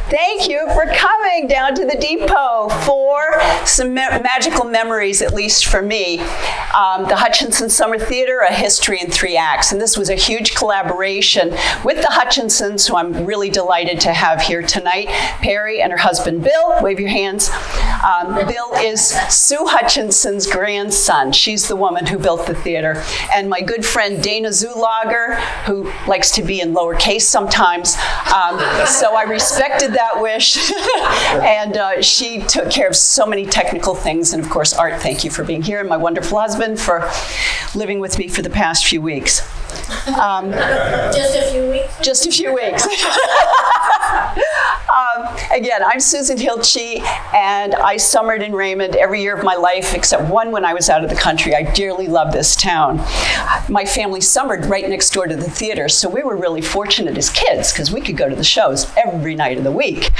Thank you for coming down to the depot for some magical memories, at least for me. The Hutchinson Summer Theatre, A History in 3 Acts. And this was a huge collaboration with the Hutchinsons, who I'm really delighted to have here tonight. Perry and her husband, Bill. Wave your hands. Bill is Sue Hutchinson's grandson. She's the woman who built the theater. And my good friend, Dana Zulager, who likes to be in lowercase sometimes. So I respected that wish. And she took care of so many technical things. And of course, Art, thank you for being here. And my wonderful husband for living with me for the past few weeks. Just a few weeks? Just a few weeks. Again, I'm Susan Hilchey, and I summered in Raymond every year of my life, except one when I was out of the country. I dearly love this town. My family summered right next door to the theater, so we were really fortunate as kids, because we could go to the shows every night of the week.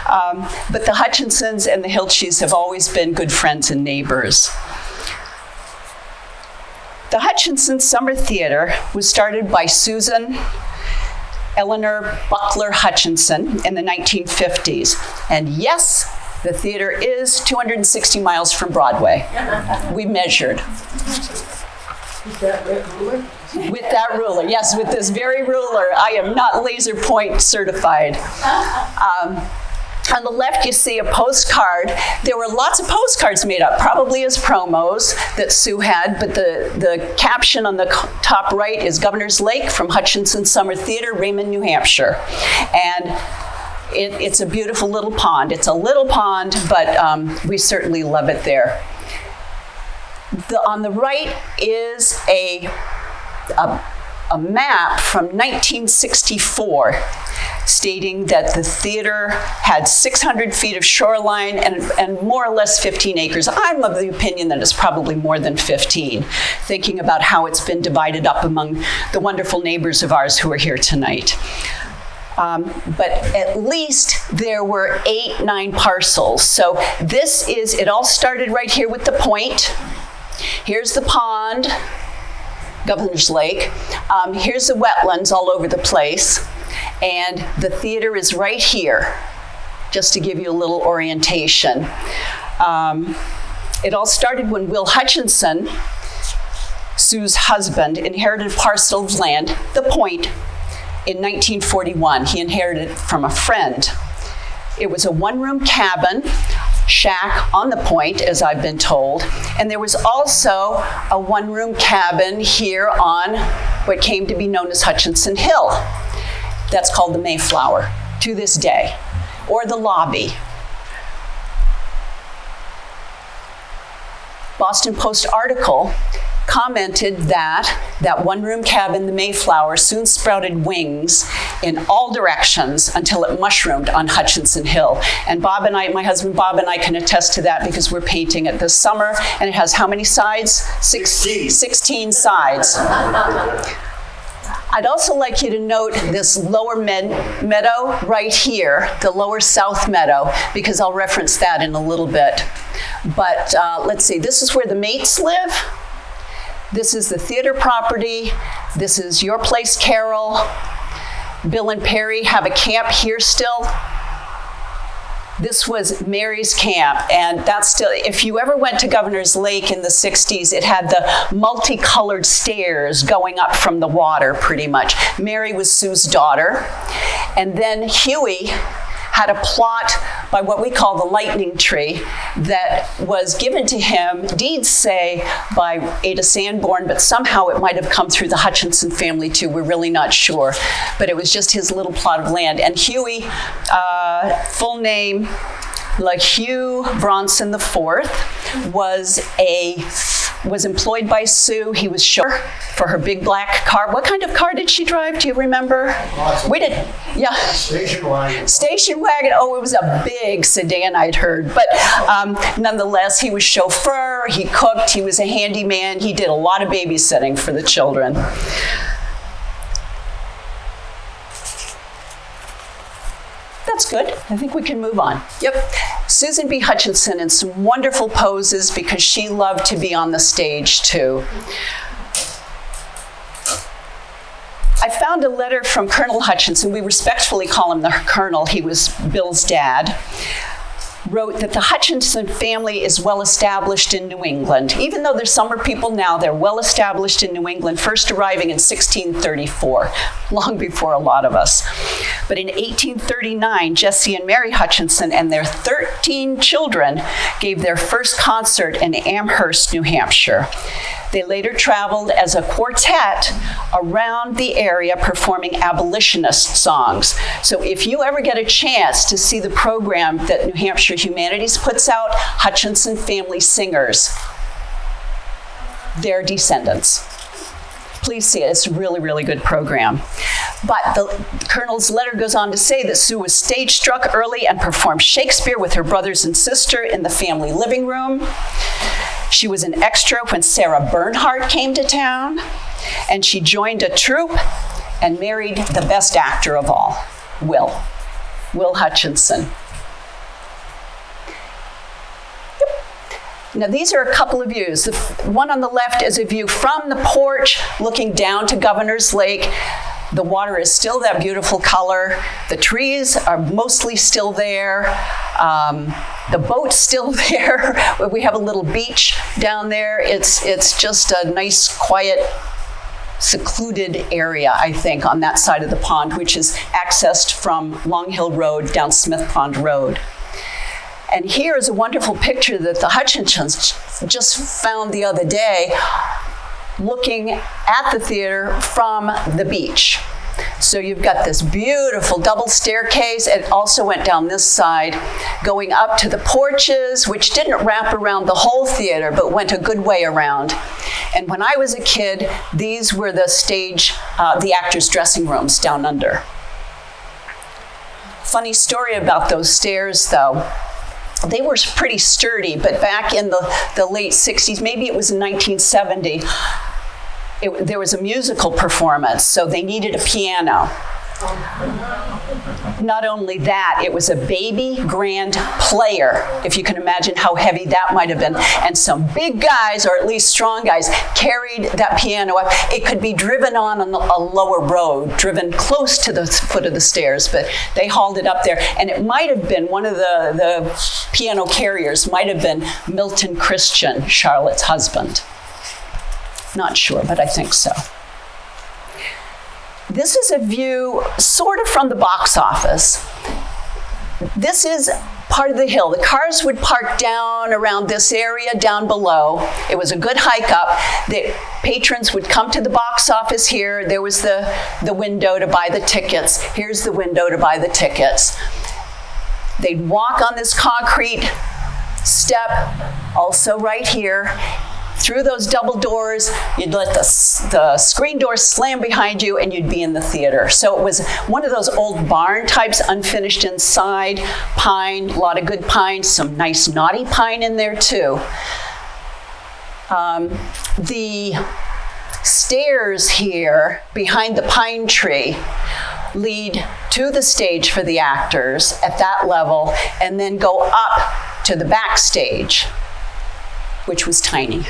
But the Hutchinsons and the Hilcheys have always been good friends and neighbors. The Hutchinson Summer Theatre was started by Susan Eleanor Buckler Hutchinson in the 1950s. And yes, the theater is 260 miles from Broadway. We measured. With that ruler? With that ruler, yes, with this very ruler. I am not laser point certified. On the left, you see a postcard. There were lots of postcards made up, probably as promos that Sue had, but the caption on the top right is Governor's Lake from Hutchinson Summer Theatre, Raymond, New Hampshire. And it's a beautiful little pond. It's a little pond, but we certainly love it there. On the right is a map from 1964 stating that the theater had 600 feet of shoreline and more or less 15 acres. I'm of the opinion that it's probably more than 15, thinking about how it's been divided up among the wonderful neighbors of ours who are here tonight. But at least there were 8-9 parcels. So it all started right here with the point. Here's the pond, Governor's Lake. Here's the wetlands all over the place. And the theater is right here, just to give you a little orientation. It all started when Will Hutchinson, Sue's husband, inherited a parcel of land, the point, in 1941. He inherited it from a friend. It was a one-room cabin, shack on the point, as I've been told. And there was also a one-room cabin here on what came to be known as Hutchinson Hill. That's called the Mayflower to this day, or the lobby. Boston Post article commented that one-room cabin, the Mayflower, soon sprouted wings in all directions until it mushroomed on Hutchinson Hill. And Bob and I, my husband Bob and I, can attest to that because we're painting it this summer, and it has how many sides? 16 sides. I'd also like you to note this lower meadow right here, the lower south meadow, because I'll reference that in a little bit. But let's see, this is where the Mates live. This is the theater property. This is your place, Carol. Bill and Perry have a camp here still. This was Mary's camp, and that's still, if you ever went to Governor's Lake in the 60s, it had the multicolored stairs going up from the water, pretty much. Mary was Sue's daughter. And then Huey had a plot by what we call the lightning tree that was given to him, deeds say, by Ada Sanborn, but somehow it might have come through the Hutchinson family too. We're really not sure. But it was just his little plot of land. And Huey, full name, LaHugh Bronson IV, was employed by Sue. He was chauffeur for her big black car. What kind of car did she drive? Do you remember? Awesome. We did, yeah. Station wagon. Station wagon. Oh, it was a big sedan, I'd heard. But nonetheless, he was chauffeur, he cooked, he was a handyman, he did a lot of babysitting for the children. That's good. I think we can move on. Yep. Susan B. Hutchinson in some wonderful poses because she loved to be on the stage too. I found a letter from Colonel Hutchinson. We respectfully call him the Colonel. He was Bill's dad. Wrote that the Hutchinson family is well established in New England. Even though they're summer people now, they're well established in New England, first arriving in 1634, long before a lot of us. But in 1839, Jesse and Mary Hutchinson and their 13 children gave their first concert in Amherst, New Hampshire. They later traveled as a quartet around the area performing abolitionist songs. So if you ever get a chance to see the program that New Hampshire Humanities puts out, Hutchinson Family Singers, their descendants. Please see it. It's a really, really good program. But the Colonel's letter goes on to say that Sue was stage struck early and performed Shakespeare with her brothers and sister in the family living room. She was an extra when Sarah Bernhardt came to town, and she joined a troupe and married the best actor of all, Will Hutchinson. Now, these are a couple of views. The one on the left is a view from the porch looking down to Governor's Lake. The water is still that beautiful color. The trees are mostly still there. The boat's still there. We have a little beach down there. It's just a nice, quiet, secluded area, I think, on that side of the pond, which is accessed from Long Hill Road down Smith Pond Road. And here is a wonderful picture that the Hutchinsons just found the other day, looking at the theater from the beach. So you've got this beautiful double staircase. It also went down this side, going up to the porches, which didn't wrap around the whole theater, but went a good way around. And when I was a kid, these were the stage, the actors' dressing rooms down under. Funny story about those stairs, though. They were pretty sturdy, but back in the late 60s, maybe it was in 1970, there was a musical performance, so they needed a piano. Not only that, it was a baby grand player, if you can imagine how heavy that might have been. And some big guys, or at least strong guys, carried that piano up. It could be driven on a lower road, driven close to the foot of the stairs, but they hauled it up there. And it might have been one of the piano carriers, might have been Milton Christian, Charlotte's husband. Not sure, but I think so. This is a view sort of from the box office. This is part of the hill. The cars would park down around this area down below. It was a good hike up. The patrons would come to the box office here. There was the window to buy the tickets. Here's the window to buy the tickets. They'd walk on this concrete step, also right here. Through those double doors, you'd let the screen door slam behind you and you'd be in the theater. So it was one of those old barn types, unfinished inside, pine, a lot of good pine, some nice knotty pine in there too. The stairs here behind the pine tree lead to the stage for the actors at that level and then go up to the backstage, which was tiny.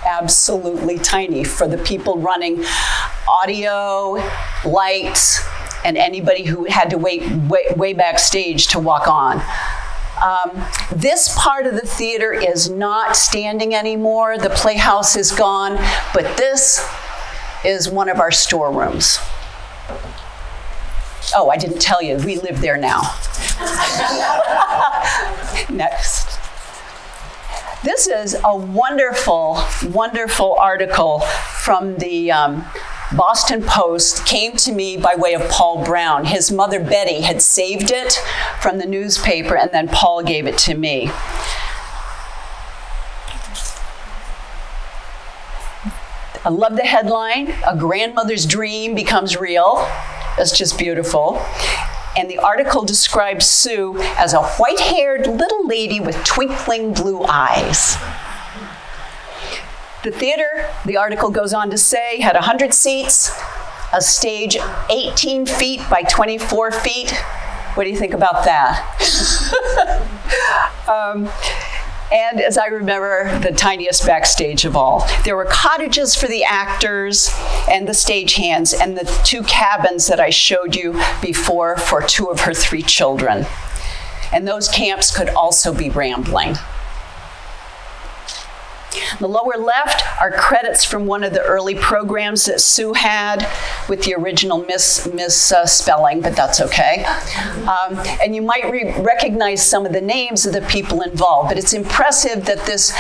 Absolutely tiny for the people running audio, lights, and anybody who had to wait way backstage to walk on. This part of the theater is not standing anymore. The playhouse is gone, but this is one of our storerooms. Oh, I didn't tell you, we live there now. Next. This is a wonderful, wonderful article from the Boston Post. Came to me by way of Paul Brown. His mother, Betty, had saved it from the newspaper, and then Paul gave it to me. I love the headline, "A Grandmother's Dream Becomes Real." That's just beautiful. And the article describes Sue as a white-haired little lady with twinkling blue eyes. The theater, the article goes on to say, had 100 seats, a stage 18 feet by 24 feet, What do you think about that? And as I remember, the tiniest backstage of all. There were cottages for the actors and the stagehands, and the 2 cabins that I showed you before for 2 of her 3 children. And those camps could also be rambling. The lower left are credits from one of the early programs that Sue had with the original misspelling, but that's okay. And you might recognize some of the names of the people involved, but it's impressive that this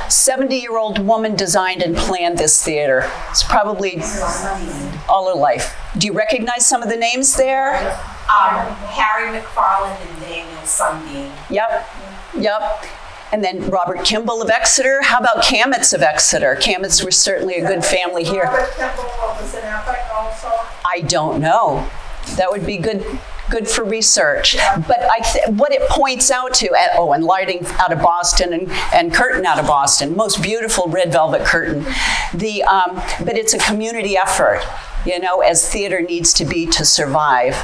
70-year-old woman designed and planned this theater. It's probably all her life. Do you recognize some of the names there? Harry McFarland and Daniel Sundin. Yep. And then Robert Kimball of Exeter. How about Cametts of Exeter? Cametts were certainly a good family here. Robert Kimball was an epic also. I don't know. That would be good for research. But what it points out to, and Lighting out of Boston and Curtain out of Boston, most beautiful red velvet curtain. But it's a community effort, as theater needs to be to survive.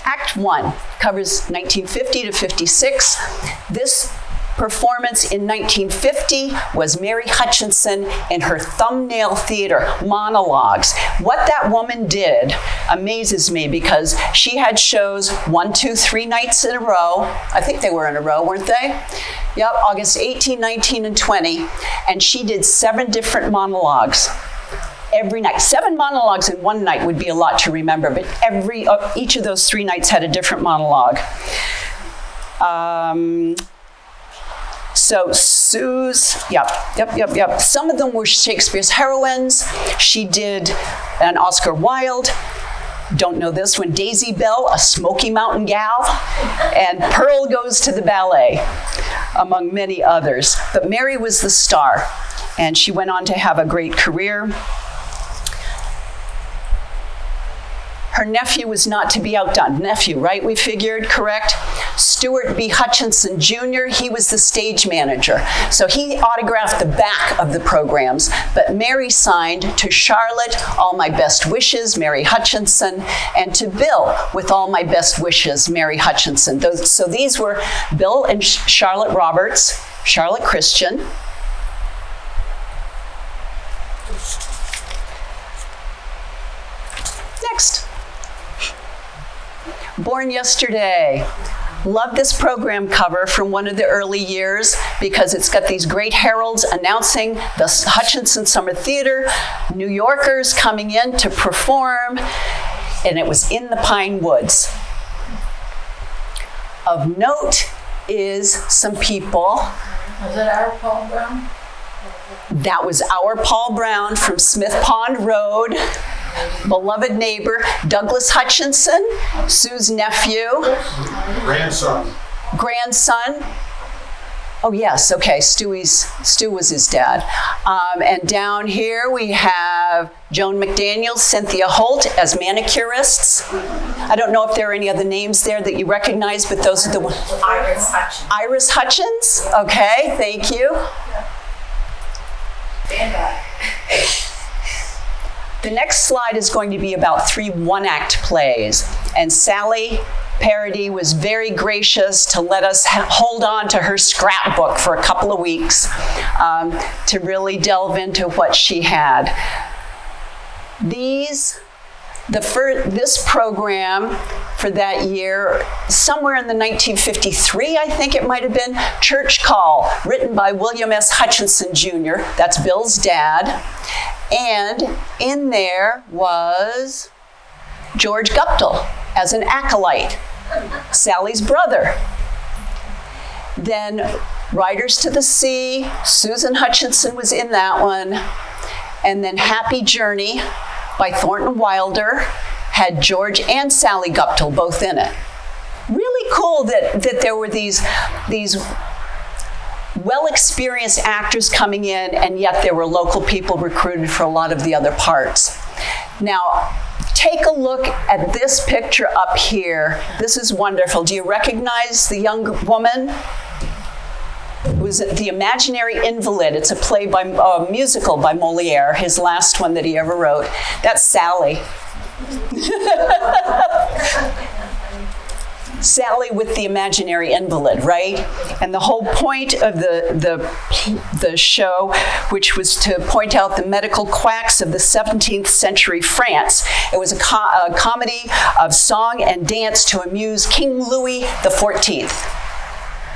Act 1 covers 1950 to 56. This performance in 1950 was Mary Hutchinson in her thumbnail theater, monologues. What that woman did amazes me because she had shows 1, 2, 3 nights in a row. I think they were in a row, weren't they? Yep, August 18, 19, and 20. And she did 7 different monologues. Every night. 7 monologues in one night would be a lot to remember, but each of those 3 nights had a different monologue. So Sue's, yep. Some of them were Shakespeare's heroines. She did an Oscar Wilde. Don't know this one. Daisy Bell, a Smoky Mountain gal, and Pearl Goes to the Ballet, among many others. But Mary was the star, and she went on to have a great career. Her nephew was not to be outdone. Nephew, right? We figured, correct? Stuart B. Hutchinson Jr., he was the stage manager. So he autographed the back of the programs, but Mary signed to Charlotte, All My Best Wishes, Mary Hutchinson, and to Bill, With All My Best Wishes, Mary Hutchinson. So these were Bill and Charlotte Roberts, Charlotte Christian. Next. Born Yesterday. Love this program cover from one of the early years because it's got these great heralds announcing the Hutchinson Summer Theater, New Yorkers coming in to perform, and it was in the Pine Woods. Of note is some people. Was it our Paul Brown? That was our Paul Brown from Smith Pond Road. Beloved neighbor, Douglas Hutchinson, Sue's nephew. Grandson. Oh yes, okay, Stu was his dad. And down here we have Joan McDaniel, Cynthia Holt as manicurists. I don't know if there are any other names there that you recognize, but those are the ones. Iris Hutchins. Iris Hutchins, okay, thank you. Stand by. The next slide is going to be about 3 one-act plays, and Sally Parody was very gracious to let us hold on to her scrapbook for a couple of weeks to really delve into what she had. This program for that year, somewhere in the 1953, I think it might have been, Church Call, written by William S. Hutchinson Jr., that's Bill's dad. And in there was George Guptill as an acolyte, Sally's brother. Then Riders to the Sea, Susan Hutchinson was in that one. And then Happy Journey by Thornton Wilder had George and Sally Guptill both in it. Really cool that there were these well-experienced actors coming in, and yet there were local people recruited for a lot of the other parts. Now, take a look at this picture up here. This is wonderful. Do you recognize the young woman? It was The Imaginary Invalid. It's a musical by Moliere, his last one that he ever wrote. That's Sally. Sally with the imaginary invalid, right? And the whole point of the show, which was to point out the medical quacks of the 17th century France. It was a comedy of song and dance to amuse King Louis XIV.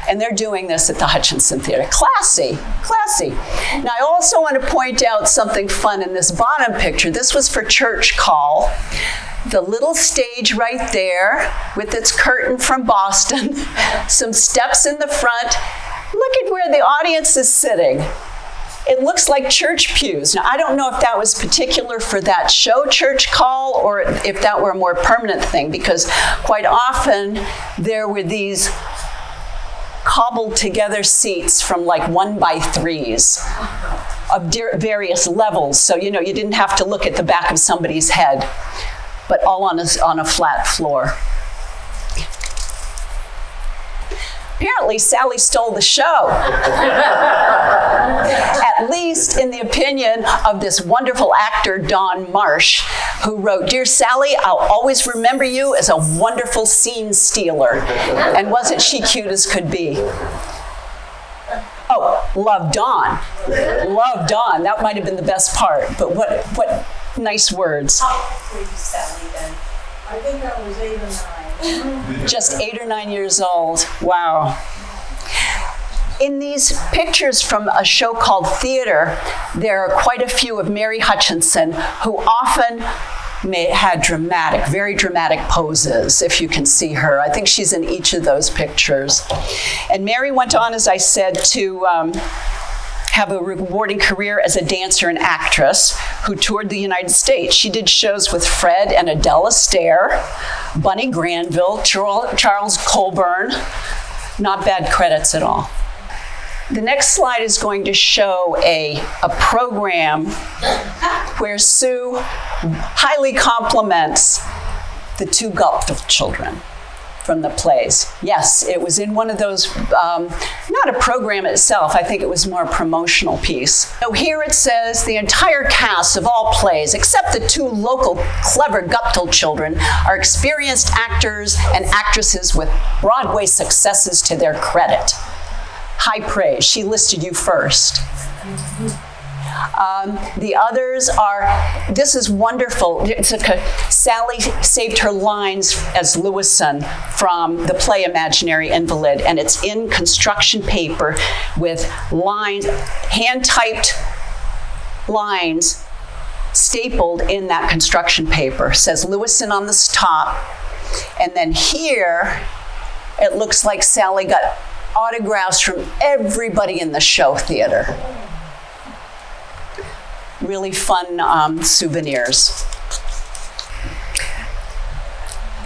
And they're doing this at the Hutchinson Theatre. Classy, classy. Now, I also want to point out something fun in this bottom picture. This was for church call. The little stage right there with its curtain from Boston, some steps in the front. Look at where the audience is sitting. It looks like church pews. Now, I don't know if that was particular for that show, church call, or if that were a more permanent thing, because quite often there were these cobbled together seats from like 1x3s of various levels. So, you didn't have to look at the back of somebody's head, but all on a flat floor. Apparently, Sally stole the show. At least in the opinion of this wonderful actor, Don Marsh, who wrote, "Dear Sally, I'll always remember you as a wonderful scene stealer." And wasn't she cute as could be? Oh, love Don. Love Don. That might have been the best part. But what nice words. How old were you, Sally, then? I think I was 8 or 9. Just 8 or 9 years old. Wow. In these pictures from a show called Theater, there are quite a few of Mary Hutchinson, who often had very dramatic poses, if you can see her. I think she's in each of those pictures. And Mary went on, as I said, to have a rewarding career as a dancer and actress who toured the United States. She did shows with Fred and Adele Astaire, Bunny Granville, Charles Colburn. Not bad credits at all. The next slide is going to show a program where Sue highly compliments the 2 Guptill children from the plays. Yes, it was in one of those, not a program itself, I think it was more a promotional piece. So here it says, the entire cast of all plays, except the 2 local clever Guptill children, are experienced actors and actresses with Broadway successes to their credit. High praise. She listed you first. The others are, this is wonderful. Sally saved her lines as Lewison from the play Imaginary Invalid, and it's in construction paper with lines, hand-typed lines stapled in that construction paper. It says Lewison on the top, and then here it looks like Sally got autographs from everybody in the show theater. Really fun souvenirs.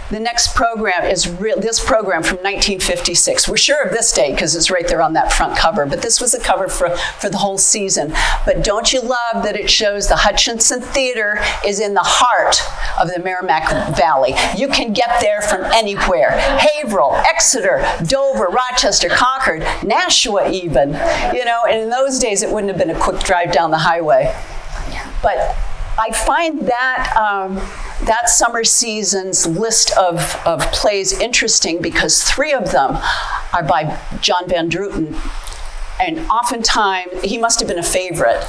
The next program is this program from 1956. We're sure of this date because it's right there on that front cover, but this was the cover for the whole season. But don't you love that it shows the Hutchinson Theatre is in the heart of the Merrimack Valley. You can get there from anywhere. Haverhill, Exeter, Dover, Rochester, Concord, Nashua even. And in those days it wouldn't have been a quick drive down the highway. But I find that summer season's list of plays interesting because 3 of them are by John Van Druten. And oftentimes, he must have been a favorite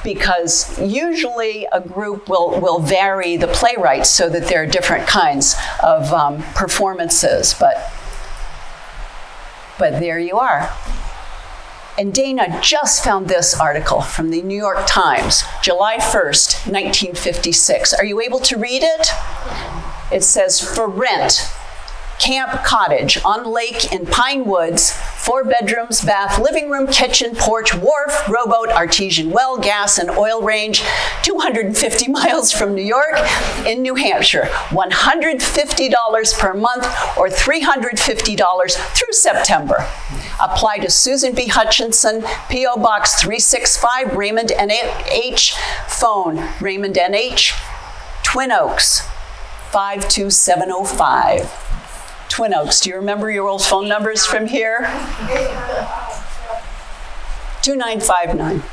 because usually a group will vary the playwrights so that there are different kinds of performances. But there you are. And Dana just found this article from the New York Times, July 1st, 1956. Are you able to read it? It says, for rent, camp cottage on lake in Pine Woods, 4 bedrooms, bath, living room, kitchen, porch, wharf, rowboat, artesian well, gas and oil range, 250 miles from New York in New Hampshire, $150 per month or $350 through September. Apply to Susan B. Hutchinson, P.O. Box 365, Raymond, NH, phone, Raymond, NH, Twin Oaks, 52705. Twin Oaks, do you remember your old phone numbers from here? 2959.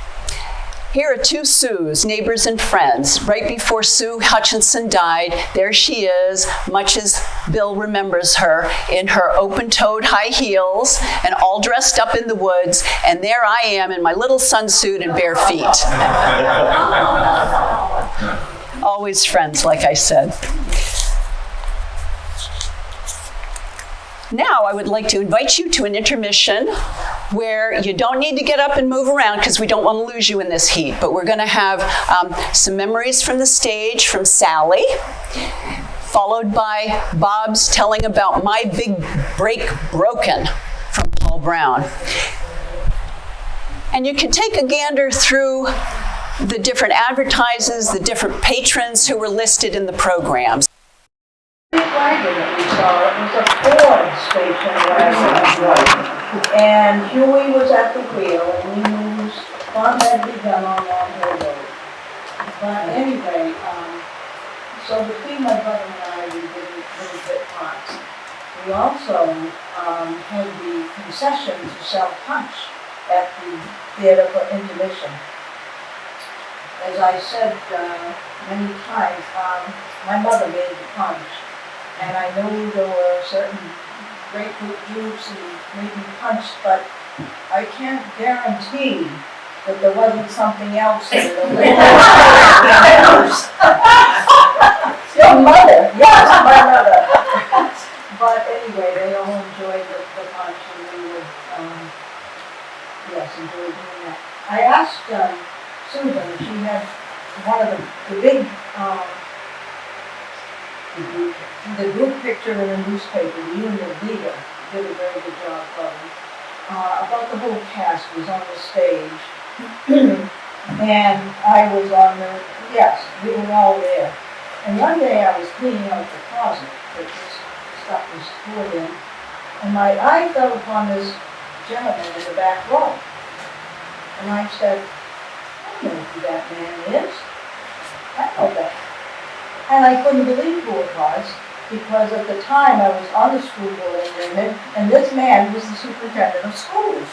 Here are two Sues, neighbors and friends. Right before Sue Hutchinson died, there she is, much as Bill remembers her, in her open-toed high heels and all dressed up in the woods. And there I am in my little sunsuit and bare feet. Always friends, like I said. Now I would like to invite you to an intermission where you don't need to get up and move around because we don't want to lose you in this heat, but we're going to have some memories from the stage from Sally, followed by Bob's telling about My Big Break Broken from Paul Brown. And you can take a gander through the different advertisers, the different patrons who were listed in the programs. Wagon that we saw, it was a Ford station wagon. And Huey was at the wheel, and we knew fun had begun on Long Hill Road. But anyway, so between my brother and I, we did little bit punch. We also had the concession to sell punch at the theater for intermission. As I said many times, my mother made the punch. And I know there were certain grapefruit juice and maybe punch, but I can't guarantee that there wasn't something else in it. Your mother? Yes, my mother. But anyway, they all enjoyed the punch, and we would, enjoy doing that. I asked Susan, she had one of the big, the group picture in the newspaper, the union leader, did a very good job for me. About the whole cast was on the stage, and I was on the, yes, we were all there. And one day I was cleaning out the closet that this stuff was stored in, and my eye fell upon this gentleman in the back row. And I said, I know who that man is. I know that. And I couldn't believe who it was, because at the time I was on the school board in Raymond, and this man was the superintendent of schools.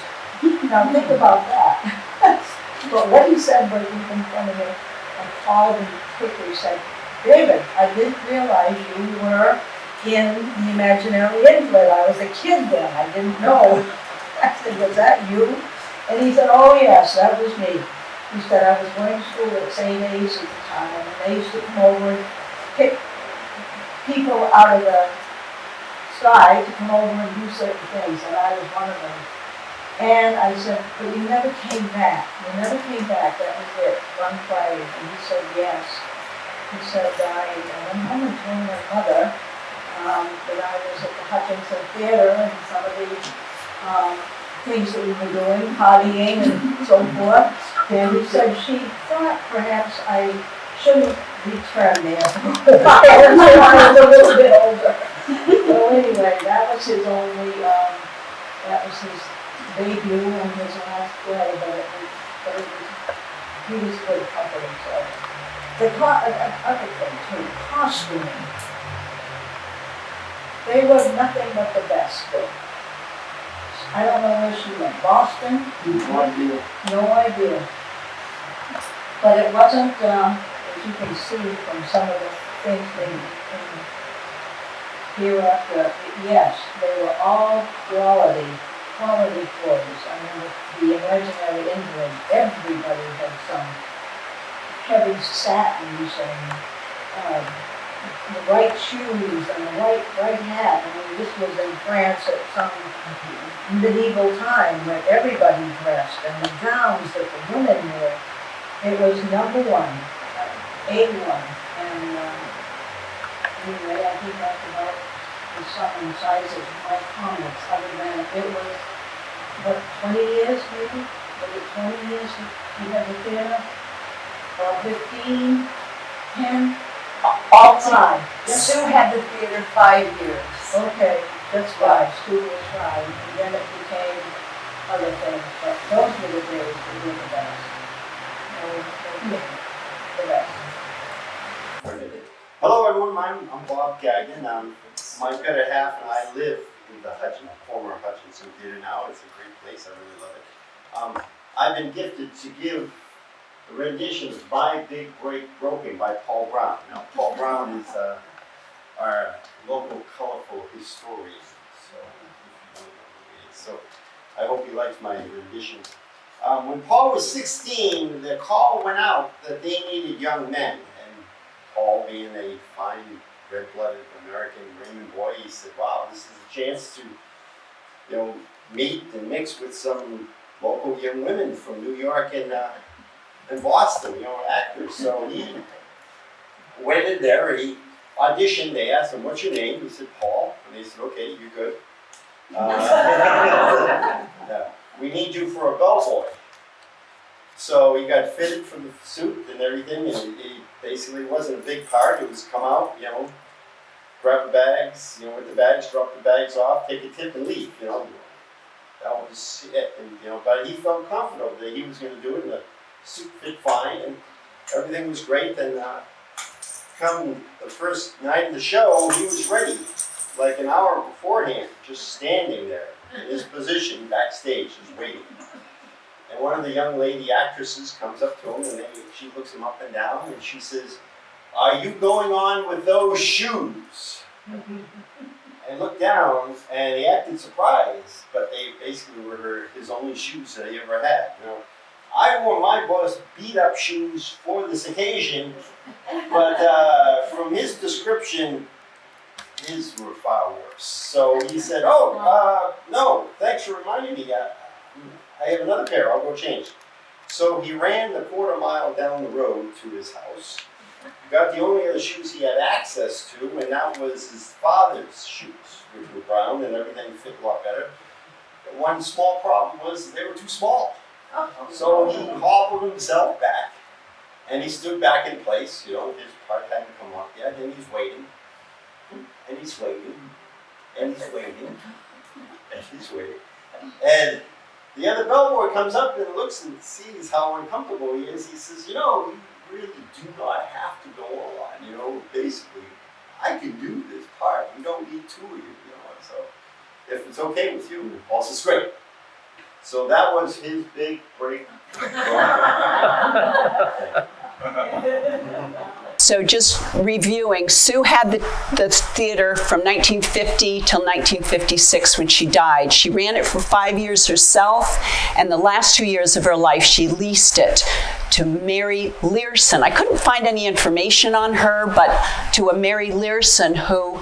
Now think about that. But what he said was, he in front of me and called and quickly said, David, I didn't realize you were in the imaginary invalid. I was a kid then, I didn't know. I said, was that you? And he said, oh yes, that was me. He said, I was going to school at St. A's at the time, and they used to come over and pick people out of the sky to come over and do certain things, and I was one of them. And I said, but you never came back. You never came back. That was it, one Friday. And he said, yes. He said, I went home and told my mother that I was at the Hutchinson Theatre and some of the things that we were doing, partying and so forth. And he said she thought perhaps I shouldn't return there. I was a little bit older. So anyway, that was his only, that was his debut and his last play, but he was good company. So the other thing too, costuming. They were nothing but the best. I don't know where she went. Boston? No idea. No idea. But it wasn't, as you can see from some of the things here after, yes, they were all quality clothes. I mean, the imaginary invalid, everybody had some heavy satins and the white shoes and the white hat. I mean, this was in France at some medieval time where everybody dressed, and the gowns that the women wore, it was number one, A1. And anyway, I think that's about the sum and sizes of my comments, other than it was, what, 20 years maybe? Was it 20 years you had the theater? Or 15, 10? All Five. Sue had the theater 5 years. Okay, that's five, Stu was five, and then it became other things, but those were the days that were the best. The best. Hello everyone, I'm Bob Gagnon. My better half and I live in the former Hutchinson Theatre now. It's a great place, I really love it. I've been gifted to give a rendition of My Big Break Broken by Paul Brown. Now, Paul Brown is our local colorful historian. So I hope he likes my rendition. When Paul was 16, the call went out that they needed young men. And Paul, being a fine, red-blooded American Raymond boy, he said, wow, this is a chance to, meet and mix with some local young women from New York and Boston, actors. So he went in there, he auditioned, they asked him, what's your name? He said, Paul. And they said, okay, you're good. Yeah, we need you for a bellboy. So he got fitted for the suit and everything, and he basically wasn't a big part. It was come out, grab the bags, with the bags, drop the bags off, take a tip and leave, That was it. And, but he felt confident that he was going to do it, and the suit fit fine, and everything was great. And come the first night of the show, he was ready, like an hour beforehand, just standing there in his position backstage, just waiting. And one of the young lady actresses comes up to him, and she looks him up and down, and she says, "Are you going on with those shoes?" And looked down, and he acted surprised, but they basically were his only shoes that he ever had. I wore my boss beat-up shoes for this occasion, but from his description, his were far worse. So he said, no, thanks for reminding me. I have another pair, I'll go change. So he ran the quarter-mile down the road to his house, got the only other shoes he had access to, and that was his father's shoes, which were brown and everything fit a lot better. But one small problem was they were too small. So he hobbled himself back, and he stood back in place, his part hadn't come up yet, and he's waiting, and he's waiting, and he's waiting, and he's waiting. And the other bellboy comes up and looks and sees how uncomfortable he is. He says, you really do not have to go on, basically, I can do this part. We don't need two of you, so if it's okay with you, Paul says, great. So that was his big break. So just reviewing, Sue had the theater from 1950 till 1956 when she died. She ran it for 5 years herself, and the last 2 years of her life, she leased it to Mary Learson. I couldn't find any information on her, but to a Mary Learson who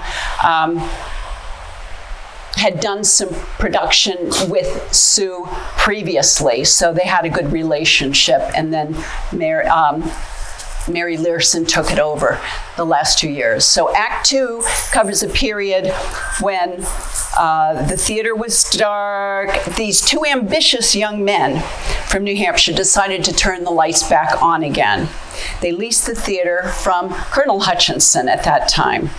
had done some production with Sue previously, so they had a good relationship, and then Mary Learson took it over the last 2 years. So Act 2 covers a period when the theater was dark. These two ambitious young men from New Hampshire decided to turn the lights back on again. They leased the theater from Colonel Hutchinson at that time.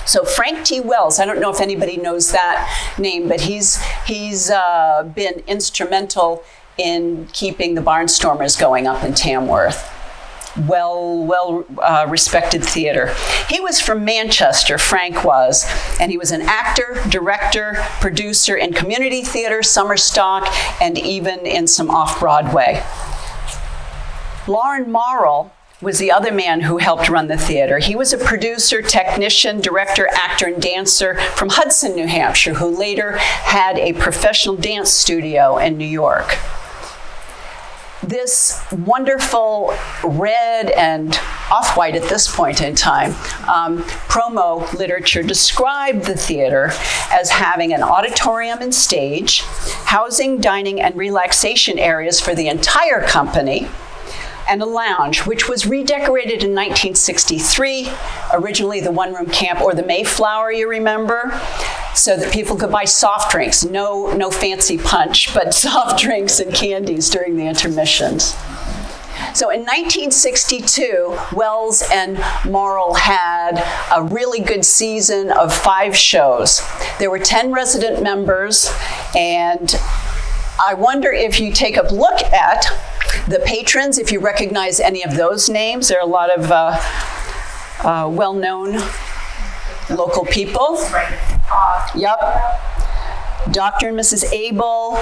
So Frank T. Wells, I don't know if anybody knows that name, but he's been instrumental in keeping the Barnstormers going up in Tamworth. Well respected theater. He was from Manchester, Frank was, and he was an actor, director, producer in community theater, summer stock, and even in some off-Broadway. Lauren Morrill was the other man who helped run the theater. He was a producer, technician, director, actor, and dancer from Hudson, New Hampshire, who later had a professional dance studio in New York. This wonderful red and off-white at this point in time promo literature described the theater as having an auditorium and stage, housing, dining, and relaxation areas for the entire company, and a lounge, which was redecorated in 1963, originally the one-room camp, or the Mayflower, you remember, so that people could buy soft drinks, no fancy punch, but soft drinks and candies during the intermissions. So in 1962, Wells and Morrill had a really good season of 5 shows. There were 10 resident members, and I wonder if you take a look at the patrons, if you recognize any of those names. There are a lot of well-known local people. Yep. Dr. and Mrs. Abel,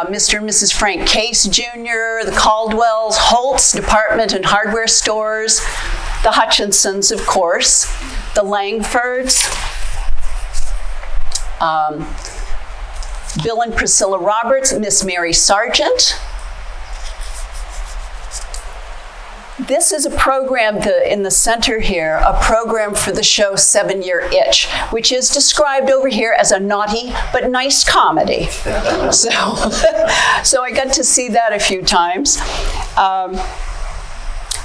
Mr. and Mrs. Frank Case Jr., the Caldwells, Holt's Department and Hardware Stores, the Hutchinsons, of course, the Langfords, Bill and Priscilla Roberts, Miss Mary Sargent. This is a program in the center here, a program for the show 7 Year Itch, which is described over here as a naughty but nice comedy. So I got to see that a few times.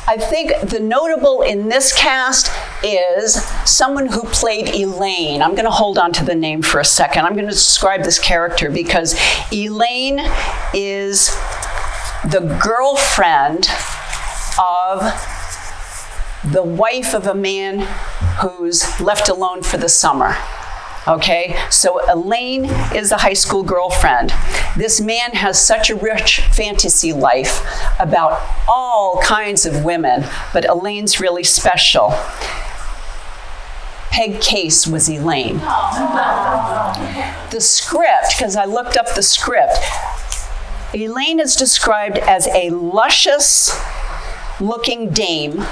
I think the notable in this cast is someone who played Elaine. I'm going to hold on to the name for a second. I'm going to describe this character because Elaine is the girlfriend of the wife of a man who's left alone for the summer. Okay, so Elaine is the high school girlfriend. This man has such a rich fantasy life about all kinds of women, but Elaine's really special. Peg Case was Elaine. The script, because I looked up the script, Elaine is described as a luscious looking dame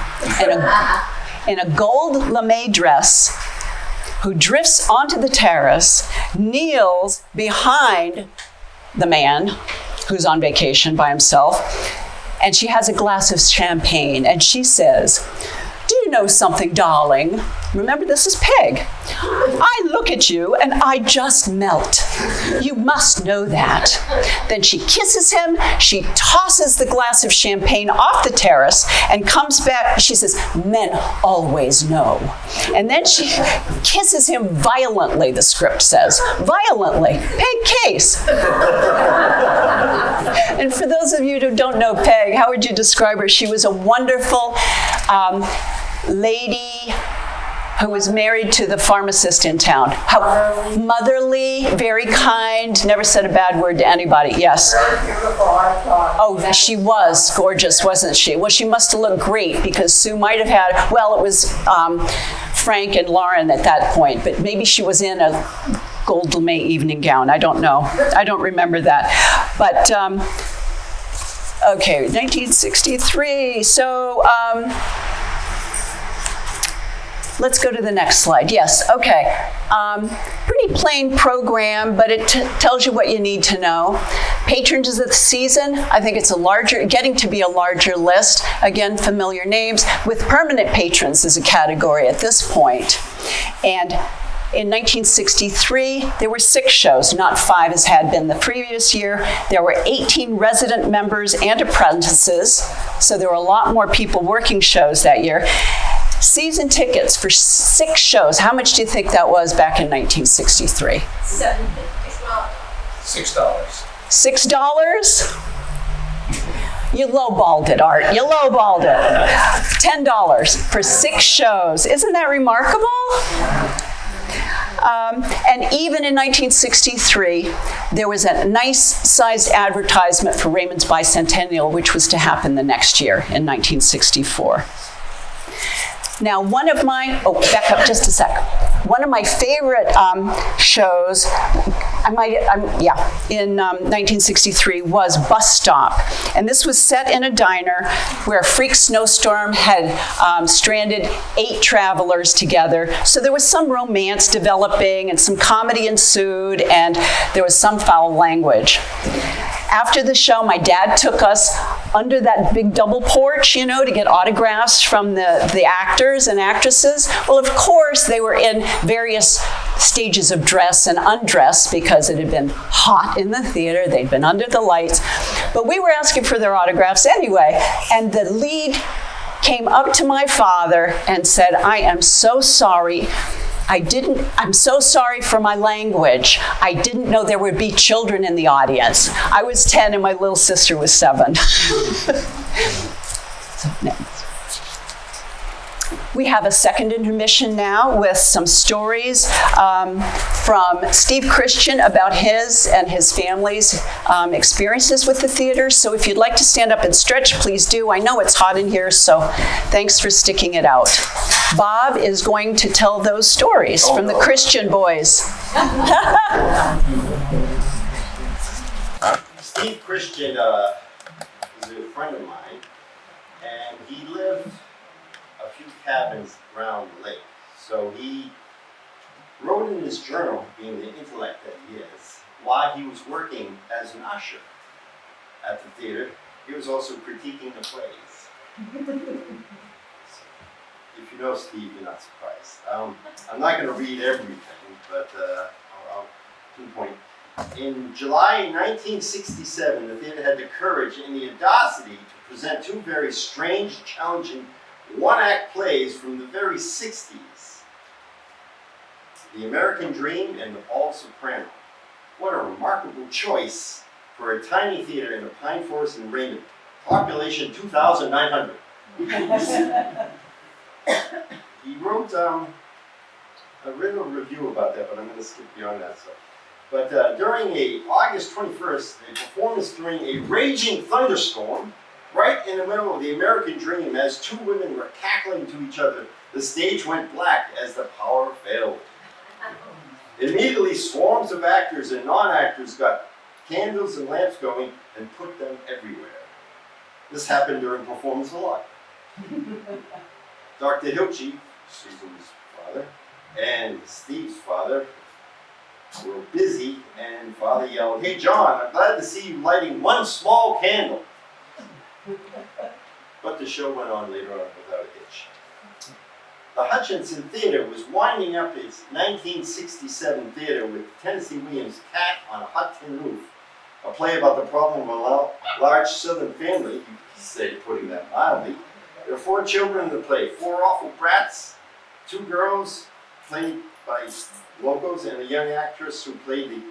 in a gold lame dress who drifts onto the terrace, kneels behind the man who's on vacation by himself, and she has a glass of champagne, and she says, "Do you know something, darling?" Remember, this is Peg. "I look at you and I just melt. You must know that." Then she kisses him, she tosses the glass of champagne off the terrace and comes back. She says, "Men always know." And then she kisses him violently, the script says. Violently. Peg Case. And for those of you who don't know Peg, how would you describe her? She was a wonderful lady who was married to the pharmacist in town. Motherly, very kind, never said a bad word to anybody. Yes. Oh, she was gorgeous, wasn't she? Well, she must have looked great because Sue might have had, well, it was Frank and Lauren at that point, but maybe she was in a gold lame evening gown. I don't know. I don't remember that. But, okay, 1963. So, let's go to the next slide. Yes, okay. Pretty plain program, but it tells you what you need to know. Patrons of the season, I think it's getting to be a larger list. Again, familiar names. With permanent patrons as a category at this point. And in 1963, there were 6 shows, not 5 as had been the previous year. There were 18 resident members and apprentices, so there were a lot more people working shows that year. Season tickets for 6 shows. How much do you think that was back in 1963? $6. $6? You lowballed it, Art. You lowballed it. $10 for 6 shows. Isn't that remarkable? And even in 1963, there was a nice-sized advertisement for Raymond's bicentennial, which was to happen the next year in 1964. Now, back up just a sec. One of my favorite shows, in 1963 was Bus Stop. And this was set in a diner where a freak snowstorm had stranded 8 travelers together. So there was some romance developing and some comedy ensued, and there was some foul language. After the show, my dad took us under that big double porch, to get autographs from the actors and actresses. Well, of course, they were in various stages of dress and undress because it had been hot in the theater. They'd been under the lights. But we were asking for their autographs anyway. And the lead came up to my father and said, "I am so sorry. I'm so sorry for my language. I didn't know there would be children in the audience." I was 10 and my little sister was 7. We have a second intermission now with some stories from Steve Christian about his and his family's experiences with the theater. So if you'd like to stand up and stretch, please do. I know it's hot in here, so thanks for sticking it out. Bob is going to tell those stories from the Christian boys. Steve Christian was a friend of mine, and he lived a few cabins around the lake. So he wrote in his journal, being the intellect that he is, while he was working as an usher at the theater, he was also critiquing the plays. If you know Steve, you're not surprised. I'm not going to read everything, but I'll pinpoint. In July 1967, the theater had the courage and the audacity to present two very strange, challenging one-act plays from the very 60s. The American Dream and the Bald Soprano. What a remarkable choice for a tiny theater in the Pine Forest in Raymond. Population 2,900. He wrote a written review about that, but I'm going to skip beyond that. But during August 21st, a performance during a raging thunderstorm, right in the middle of the American Dream, as two women were cackling to each other, the stage went black as the power failed. Immediately, swarms of actors and non-actors got candles and lamps going and put them everywhere. This happened during performance a lot. Dr. Hilchey, Susan's father, and Steve's father were busy, and Father yelled, "Hey John, I'm glad to see you lighting one small candle." But the show went on later on without a hitch. The Hutchinson Theatre was winding up its 1967 theater with Tennessee Williams' Cat on a Hot Tin Roof, a play about the problem of a large southern family, he said, putting that mildly. There are 4 children in the play, 4 awful brats, 2 girls played by locals, and a young actress who played the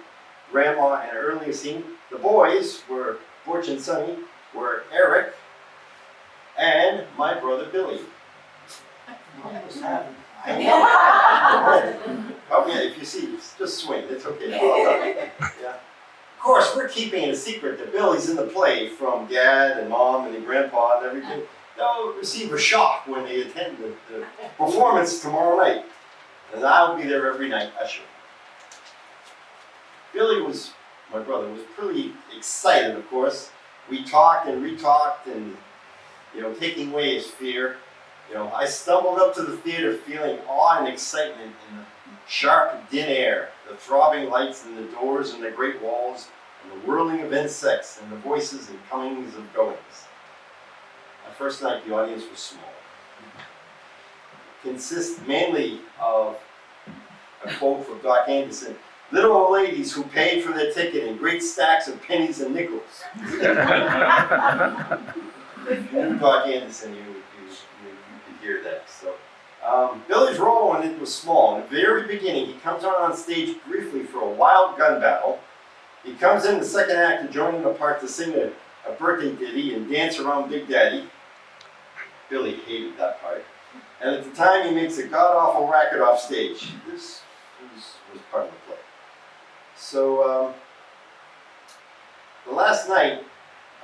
grandma in an earlier scene. The boys were, Butch and Sonny, were Eric and my brother Billy. I know. Oh yeah, if you see, just swing, it's okay. Yeah. Of course, we're keeping it a secret that Billy's in the play from Dad and Mom and the Grandpa and everything. They'll receive a shock when they attend the performance tomorrow night. And I'll be there every night, ushering. Billy was, my brother, was pretty excited, of course. We talked and re-talked and, taking away his fear. I stumbled up to the theater feeling awe and excitement in the sharp, dim air, the throbbing lights and the doors and the great walls, and the whirling of insects and the voices and comings and goings. My first night, the audience was small. It consists mainly of a quote from Doc Anderson, "Little old ladies who paid for their ticket in great stacks of pennies and nickels." If you knew Doc Anderson, you could hear that. So, Billy's role in it was small. In the very beginning, he comes on stage briefly for a wild gun battle. He comes in the second act to join in the part to sing a birthday ditty and dance around Big Daddy. Billy hated that part. And at the time, he makes a god-awful racket off stage. This was part of the play. So, the last night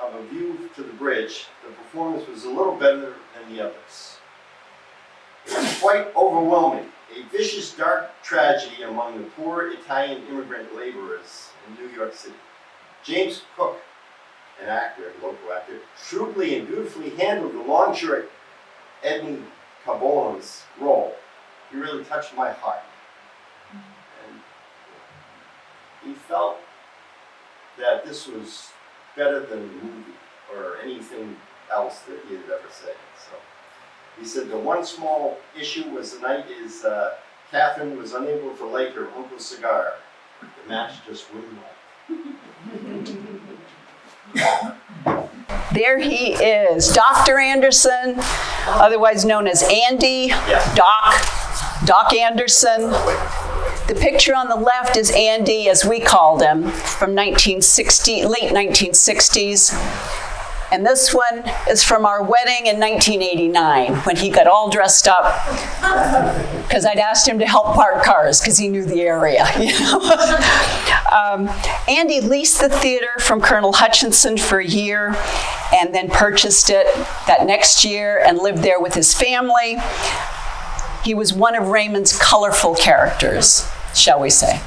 of A View to the Bridge, the performance was a little better than the others. It was quite overwhelming. A vicious, dark tragedy among the poor Italian immigrant laborers in New York City. James Cook, an actor, a local actor, shrewdly and beautifully handled the long-short Edmund Cabola's role. He really touched my heart. And he felt that this was better than the movie or anything else that he had ever said. So he said the one small issue was the night is Catherine was unable to light her uncle's cigar. The match just wouldn't light. There he is, Dr. Anderson, otherwise known as Andy, Yeah. Doc Anderson. The picture on the left is Andy, as we called him, from late 1960s. And this one is from our wedding in 1989, when he got all dressed up, because I'd asked him to help park cars, because he knew the area. Andy leased the theater from Colonel Hutchinson for a year, and then purchased it that next year and lived there with his family. He was one of Raymond's colorful characters, shall we say.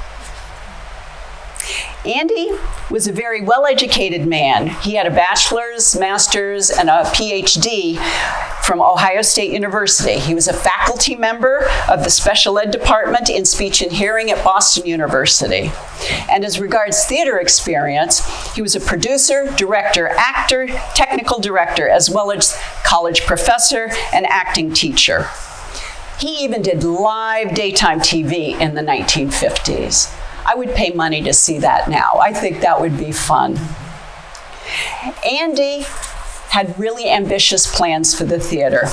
Andy was a very well-educated man. He had a bachelor's, master's, and a PhD from Ohio State University. He was a faculty member of the special ed department in speech and hearing at Boston University. And as regards theater experience, he was a producer, director, actor, technical director, as well as college professor and acting teacher. He even did live daytime TV in the 1950s. I would pay money to see that now. I think that would be fun. Andy had really ambitious plans for the theater.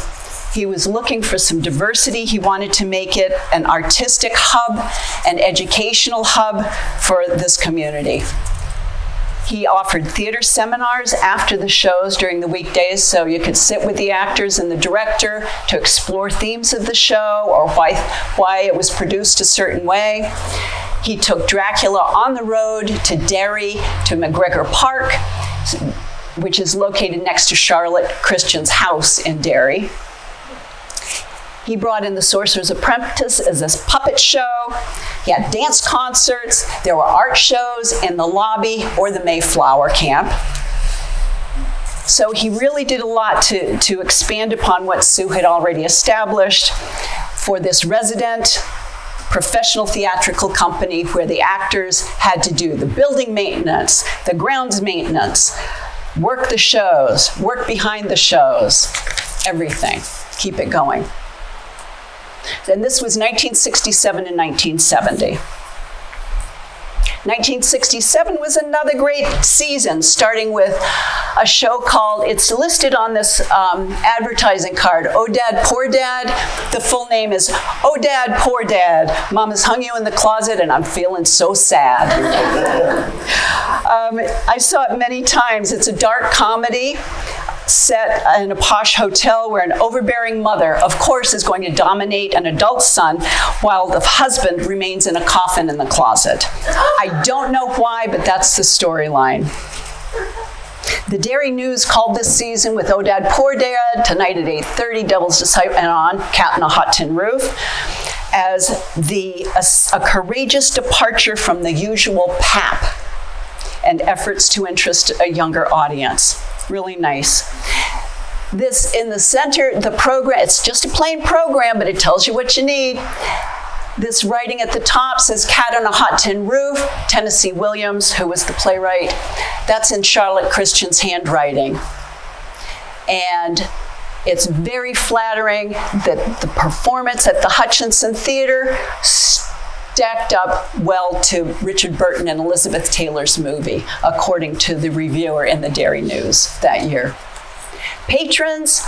He was looking for some diversity. He wanted to make it an artistic hub, an educational hub for this community. He offered theater seminars after the shows during the weekdays, so you could sit with the actors and the director to explore themes of the show or why it was produced a certain way. He took Dracula on the road to Derry, to McGregor Park, which is located next to Charlotte Christian's house in Derry. He brought in The Sorcerer's Apprentice as a puppet show. He had dance concerts. There were art shows in the lobby or the Mayflower camp. So he really did a lot to expand upon what Sue had already established for this resident professional theatrical company where the actors had to do the building maintenance, the grounds maintenance, work the shows, work behind the shows, everything. Keep it going. And this was 1967 and 1970. 1967 was another great season, starting with a show called, it's listed on this advertising card, Oh Dad, Poor Dad. The full name is Oh Dad, Poor Dad. Mama's hung you in the closet and I'm feeling so sad. I saw it many times. It's a dark comedy set in a posh hotel where an overbearing mother, of course, is going to dominate an adult son while the husband remains in a coffin in the closet. I don't know why, but that's the storyline. The Derry News called this season with Oh Dad, Poor Dad, tonight at 8:30, Devil's Disciple, and on Cat on a Hot Tin Roof, as a courageous departure from the usual pap and efforts to interest a younger audience. Really nice. This in the center, the program, it's just a plain program, but it tells you what you need. This writing at the top says Cat on a Hot Tin Roof, Tennessee Williams, who was the playwright. That's in Charlotte Christian's handwriting. And it's very flattering that the performance at the Hutchinson Theatre stacked up well to Richard Burton and Elizabeth Taylor's movie, according to the reviewer in the Derry News that year. Patrons,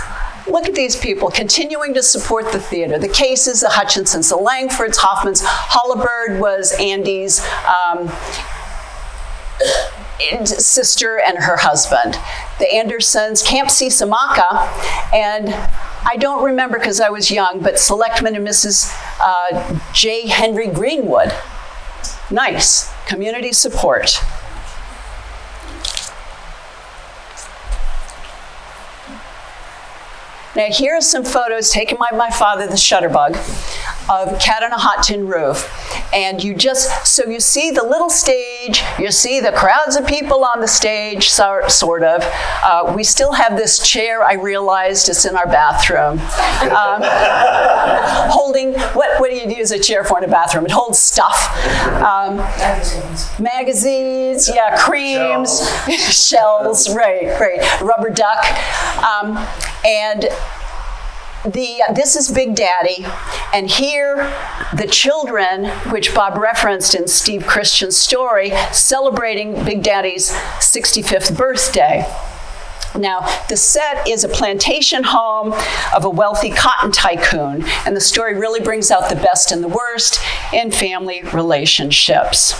look at these people continuing to support the theater. The Cases, the Hutchinsons, the Langfords, Hoffmans. Hollibird was Andy's sister and her husband. The Andersons, Camp Cisamaka, and I don't remember because I was young, but Selectman and Mrs. J. Henry Greenwood. Nice. Community support. Now here are some photos taken by my father, the Shutterbug, of Cat on a Hot Tin Roof. And you see the little stage, you see the crowds of people on the stage, sort of. We still have this chair, I realized, it's in our bathroom. Holding, what do you use a chair for in a bathroom? It holds stuff. Magazines, yeah, creams, shells, right. Rubber duck. And this is Big Daddy, and here the children, which Bob referenced in Steve Christian's story, celebrating Big Daddy's 65th birthday. Now, the set is a plantation home of a wealthy cotton tycoon, and the story really brings out the best and the worst in family relationships.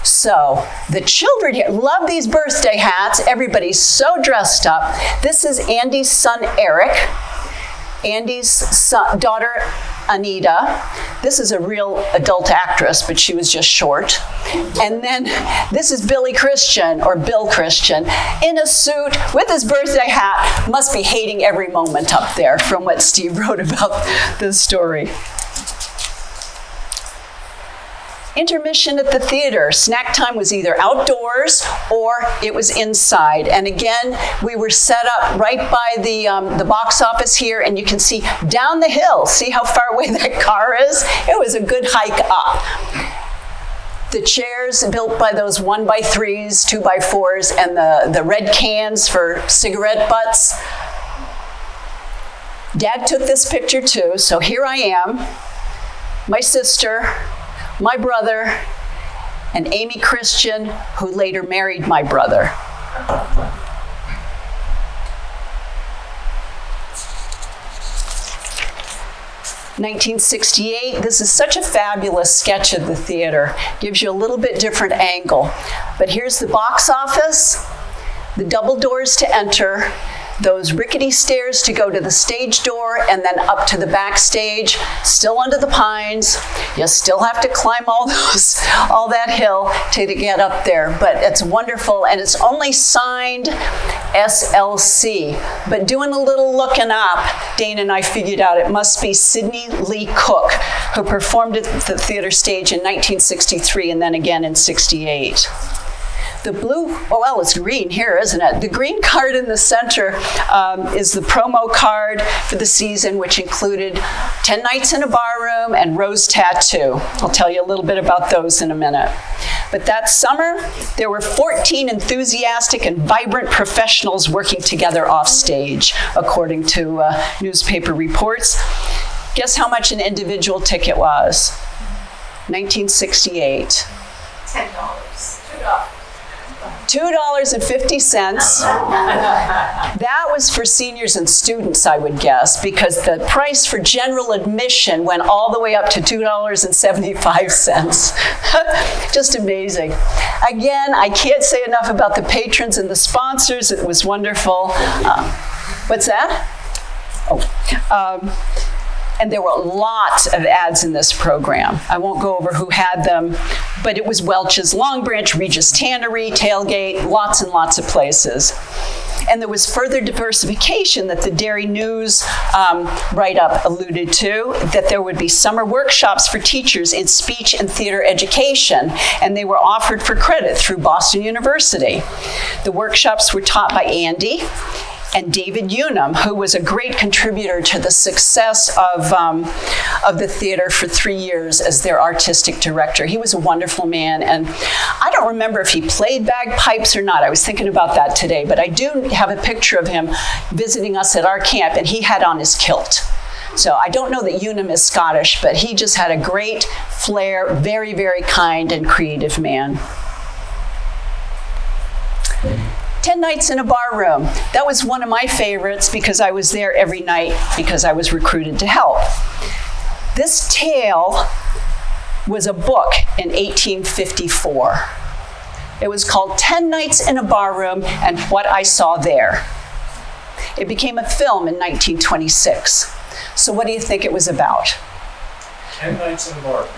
So, the children here love these birthday hats. Everybody's so dressed up. This is Andy's son, Eric. Andy's daughter, Anita. This is a real adult actress, but she was just short. And then this is Billy Christian, or Bill Christian, in a suit with his birthday hat. Must be hating every moment up there from what Steve wrote about the story. Intermission at the theater. Snack time was either outdoors or it was inside. And again, we were set up right by the box office here, and you can see down the hill. See how far away that car is? It was a good hike up. The chairs built by those 1x3s, 2x4s, and the red cans for cigarette butts. Dad took this picture too, so here I am, my sister, my brother, and Amy Christian, who later married my brother. (1968). This is such a fabulous sketch of the theater. Gives you a little bit different angle. But here's the box office, the double doors to enter, those rickety stairs to go to the stage door, and then up to the backstage, still under the pines. You still have to climb all that hill to get up there, but it's wonderful, and it's only signed SLC. But doing a little looking up, Dane and I figured out it must be Sidney Lee Cook, who performed at the theater stage in 1963 and then again in '68. The blue, oh well, it's green here, isn't it? The green card in the center is the promo card for the season, which included 10 Nights in a Bar Room and Rose Tattoo. I'll tell you a little bit about those in a minute. But that summer, there were 14 enthusiastic and vibrant professionals working together off stage, according to newspaper reports. Guess how much an individual ticket was? 1968. $10. $2.50. That was for seniors and students, I would guess, because the price for general admission went all the way up to $2.75. Just amazing. Again, I can't say enough about the patrons and the sponsors. It was wonderful. What's that? And there were a lot of ads in this program. I won't go over who had them, but it was Welch's, Long Branch, Regis Tannery, Tailgate, lots and lots of places. And there was further diversification that the Dairy News write-up alluded to, that there would be summer workshops for teachers in speech and theater education, and they were offered for credit through Boston University. The workshops were taught by Andy and David Unum, who was a great contributor to the success of the theater for 3 years as their artistic director. He was a wonderful man, and I don't remember if he played bagpipes or not. I was thinking about that today, but I do have a picture of him visiting us at our camp, and he had on his kilt. So I don't know that Unum is Scottish, but he just had a great flair, very, very kind and creative man. 10 Nights in a Bar Room. That was one of my favorites because I was there every night because I was recruited to help. This tale was a book in 1854. It was called 10 Nights in a Bar Room and What I Saw There. It became a film in 1926. So what do you think it was about? 10 Nights in a Bar Room.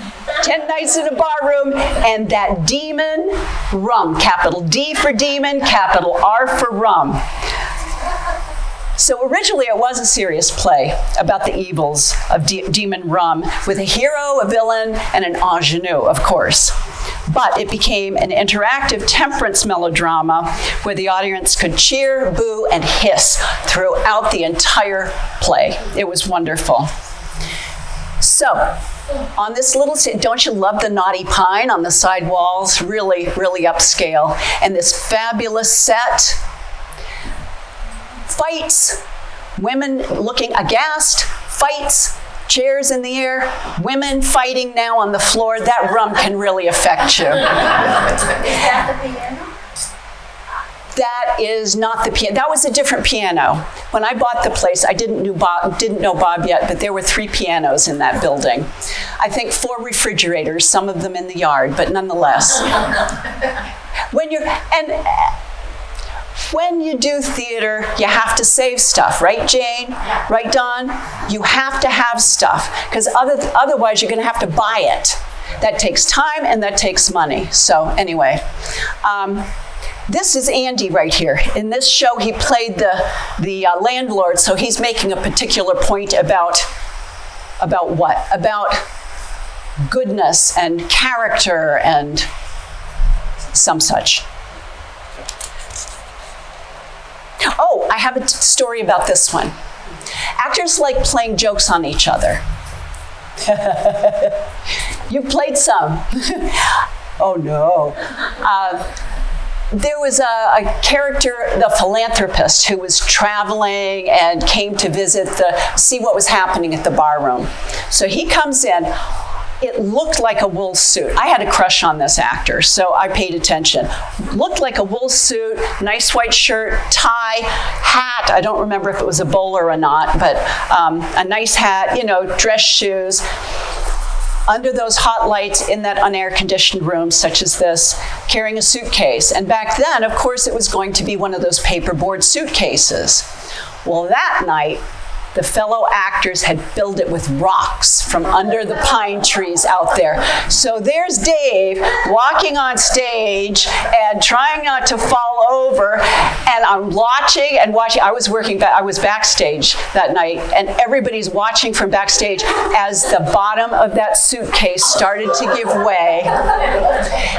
10 Nights in a Bar Room and that demon rum. Capital D for demon, capital R for rum. So originally it was a serious play about the evils of demon rum with a hero, a villain, and an ingenue, of course. But it became an interactive temperance melodrama where the audience could cheer, boo, and hiss throughout the entire play. It was wonderful. So, on this little, don't you love the knotty pine on the side walls? Really, really upscale. And this fabulous set. Fights, women looking aghast, fights, chairs in the air, women fighting now on the floor. That rum can really affect you. Is that the piano? That is not the piano. That was a different piano. When I bought the place, I didn't know Bob yet, but there were 3 pianos in that building. I think 4 refrigerators, some of them in the yard, but nonetheless. When you do theater, you have to save stuff, right, Jane? Yeah. Right, Don? You have to have stuff, because otherwise you're going to have to buy it. That takes time and that takes money. So anyway. This is Andy right here. In this show, he played the landlord, so he's making a particular point about what? About goodness and character and some such. Oh, I have a story about this one. Actors like playing jokes on each other. You played some. Oh no. There was a character, the philanthropist, who was traveling and came to see what was happening at the bar room. So he comes in. It looked like a wool suit. I had a crush on this actor, so I paid attention. Looked like a wool suit, nice white shirt, tie, hat. I don't remember if it was a bowler or not, but a nice hat, dress shoes. Under those hot lights in that unair-conditioned room, such as this, carrying a suitcase. And back then, of course, it was going to be one of those paperboard suitcases. Well, that night, the fellow actors had filled it with rocks from under the pine trees out there. So there's Dave walking on stage and trying not to fall over. And I'm watching and watching. I was backstage that night, and everybody's watching from backstage as the bottom of that suitcase started to give way.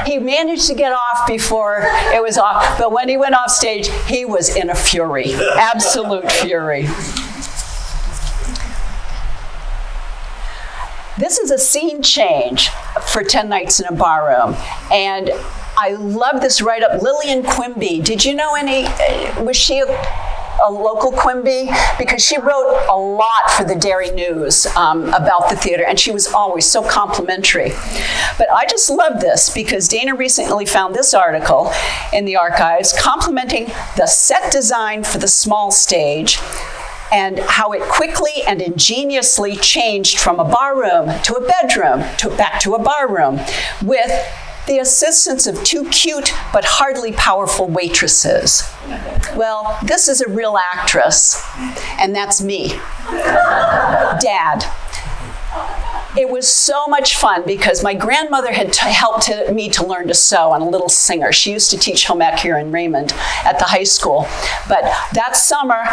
He managed to get off before it was off, but when he went off stage, he was in a fury, absolute fury. This is a scene change for 10 Nights in a Barroom. And I love this write-up. Lillian Quimby, did you know was she a local Quimby? Because she wrote a lot for the Derry News about the theater, and she was always so complimentary. But I just love this because Dana recently found this article in the archives complimenting the set design for the small stage and how it quickly and ingeniously changed from a barroom to a bedroom, back to a barroom, with the assistance of two cute but hardly powerful waitresses. Well, this is a real actress, and that's me, Dad. It was so much fun because my grandmother had helped me to learn to sew and a little singer. She used to teach home ec here in Raymond at the high school. But that summer,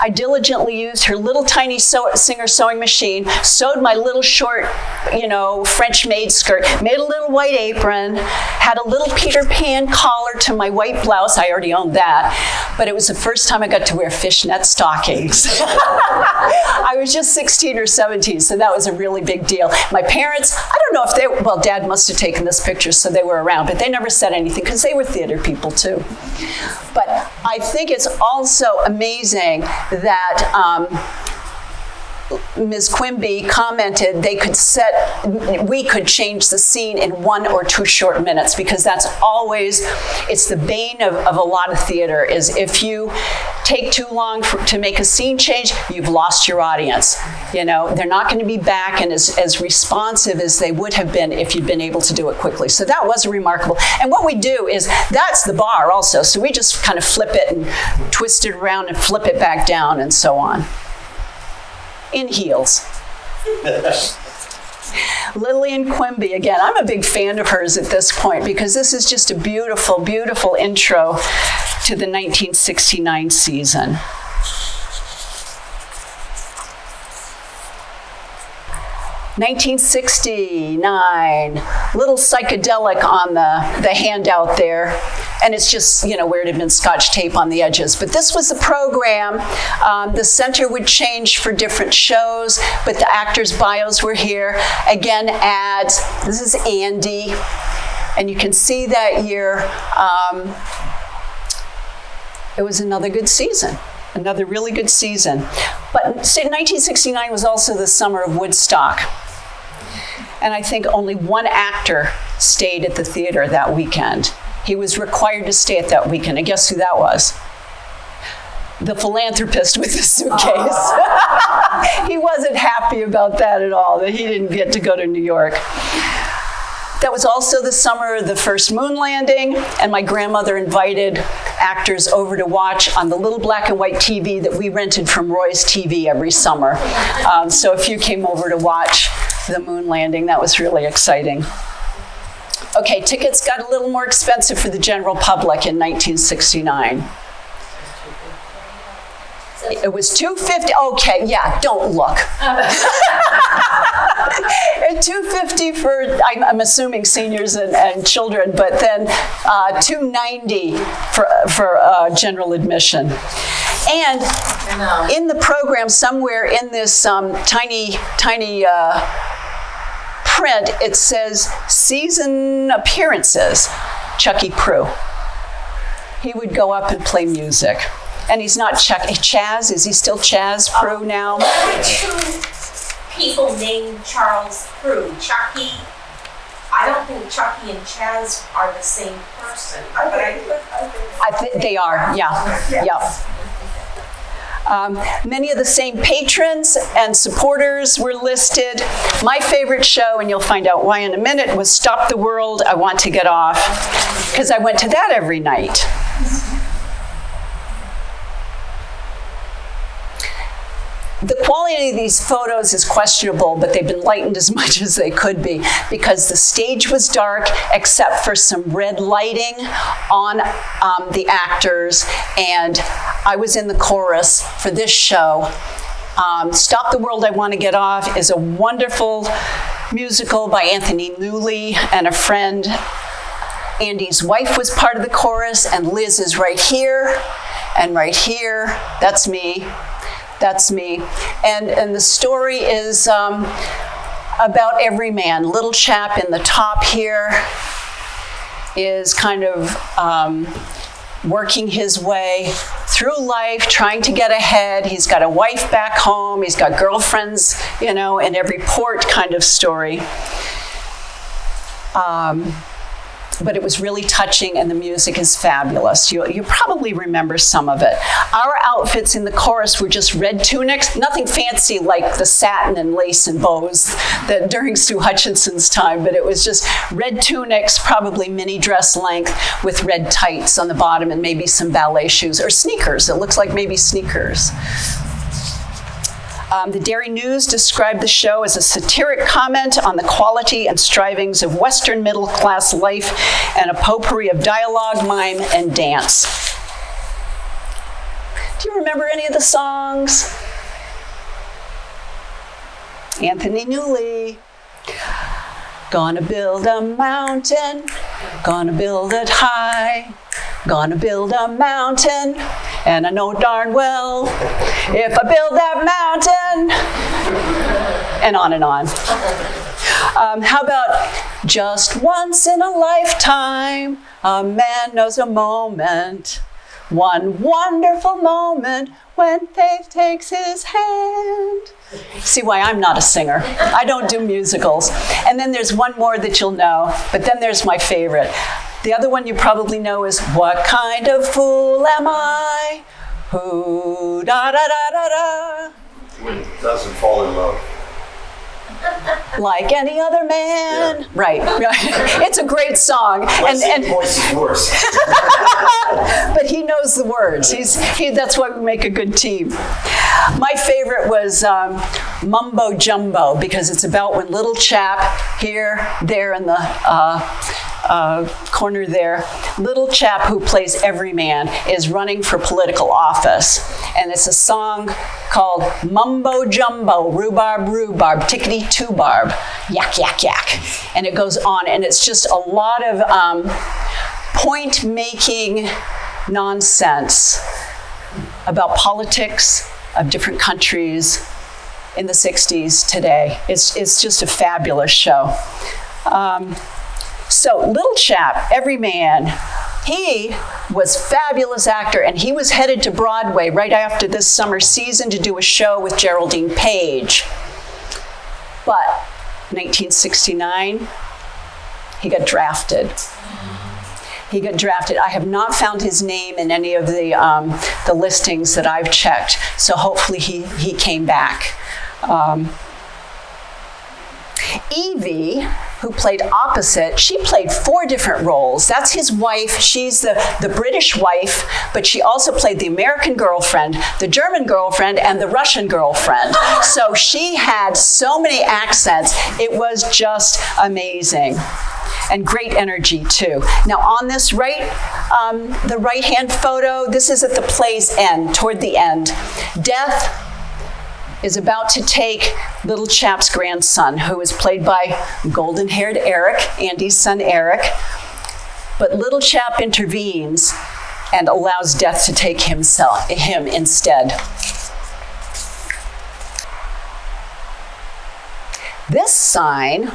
I diligently used her little tiny Singer sewing machine, sewed my little short, French maid skirt, made a little white apron, had a little Peter Pan collar to my white blouse. I already owned that. But it was the first time I got to wear fishnet stockings. I was just 16 or 17, so that was a really big deal. My parents, I don't know if Dad must have taken this picture, so they were around, but they never said anything because they were theater people too. But I think it's also amazing that Ms. Quimby commented we could change the scene in 1 or 2 short minutes, because that's always, it's the bane of a lot of theater, is if you take too long to make a scene change, you've lost your audience. They're not going to be back and as responsive as they would have been if you'd been able to do it quickly. So that was remarkable. And what we do is, that's the bar also. So we just kind of flip it and twist it around and flip it back down and so on. In heels. Lillian Quimby, again, I'm a big fan of hers at this point because this is just a beautiful, beautiful intro to the 1969 season. $1969, little psychedelic on the handout there. And it's just, where it had been Scotch tape on the edges. But this was the program. The center would change for different shows, but the actors' bios were here. Again, ads. This is Andy. And you can see that year, it was another good season. Another really good season. But 1969 was also the summer of Woodstock. And I think only one actor stayed at the theater that weekend. He was required to stay at that weekend. And guess who that was? The philanthropist with the suitcase. He wasn't happy about that at all, that he didn't get to go to New York. That was also the summer of the first moon landing, and my grandmother invited actors over to watch on the little black and white TV that we rented from Roy's TV every summer. So if you came over to watch the moon landing, that was really exciting. Okay, tickets got a little more expensive for the general public in 1969. It was $250. Okay, yeah, don't look. At $250 $250 for, I'm assuming seniors and children, but then $290 for general admission. And in the program, somewhere in this tiny print, it says season appearances, Chucky Prue. He would go up and play music. And he's not Chaz, is he still Chaz Prue now? There were two people named Charles Prue. Chucky, I don't think Chucky and Chaz are the same person, but I think they are, yeah. Many of the same patrons and supporters were listed. My favorite show, and you'll find out why in a minute, was Stop the World, I Want to Get Off, because I went to that every night. The quality of these photos is questionable, but they've been lightened as much as they could be because the stage was dark except for some red lighting on the actors, and I was in the chorus for this show. Stop the World, I Want to Get Off is a wonderful musical by Anthony Newley and a friend. Andy's wife was part of the chorus, and Liz is right here and right here. That's me. That's me. And the story is about every man. Little chap in the top here is kind of working his way through life, trying to get ahead. He's got a wife back home. He's got girlfriends, in every port kind of story. But it was really touching, and the music is fabulous. You probably remember some of it. Our outfits in the chorus were just red tunics, nothing fancy like the satin and lace and bows that during Sue Hutchinson's time, but it was just red tunics, probably mini dress length with red tights on the bottom and maybe some ballet shoes or sneakers. It looks like maybe sneakers. The Derry News described the show as a satiric comment on the quality and strivings of Western middle-class life and a potpourri of dialogue, mime, and dance. Do you remember any of the songs? Anthony Newley. Gonna build a mountain, gonna build it high, gonna build a mountain, and I know darn well if I build that mountain, and on and on. How about just once in a lifetime, a man knows a moment, one wonderful moment when faith takes his hand. See why I'm not a singer. I don't do musicals. And then there's one more that you'll know, but then there's my favorite. The other one you probably know is, what kind of fool am I? Who da da da da da. When doesn't fall in love. Like any other man. Yeah. Right. It's a great song. And voice is worse. But he knows the words. That's why we make a good team. My favorite was Mumbo Jumbo, because it's about when little chap here, there in the corner there, little chap who plays everyman is running for political office. And it's a song called Mumbo Jumbo, Rhubarb, Rhubarb, Tickety Two Barb, Yak, Yak, Yak. And it goes on, and it's just a lot of point-making nonsense about politics of different countries in the 60s today. It's just a fabulous show. So little chap, everyman, he was a fabulous actor, and he was headed to Broadway right after this summer season to do a show with Geraldine Page. But 1969, he got drafted. He got drafted. I have not found his name in any of the listings that I've checked, so hopefully he came back. Evie, who played opposite, she played 4 different roles. That's his wife. She's the British wife, but she also played the American girlfriend, the German girlfriend, and the Russian girlfriend. So she had so many accents. It was just amazing. And great energy, too. Now, on this the right-hand photo, this is at the play's end, toward the end. Death is about to take Little Chap's grandson, who is played by golden-haired Eric, Andy's son Eric. But Little Chap intervenes and allows death to take him instead. This sign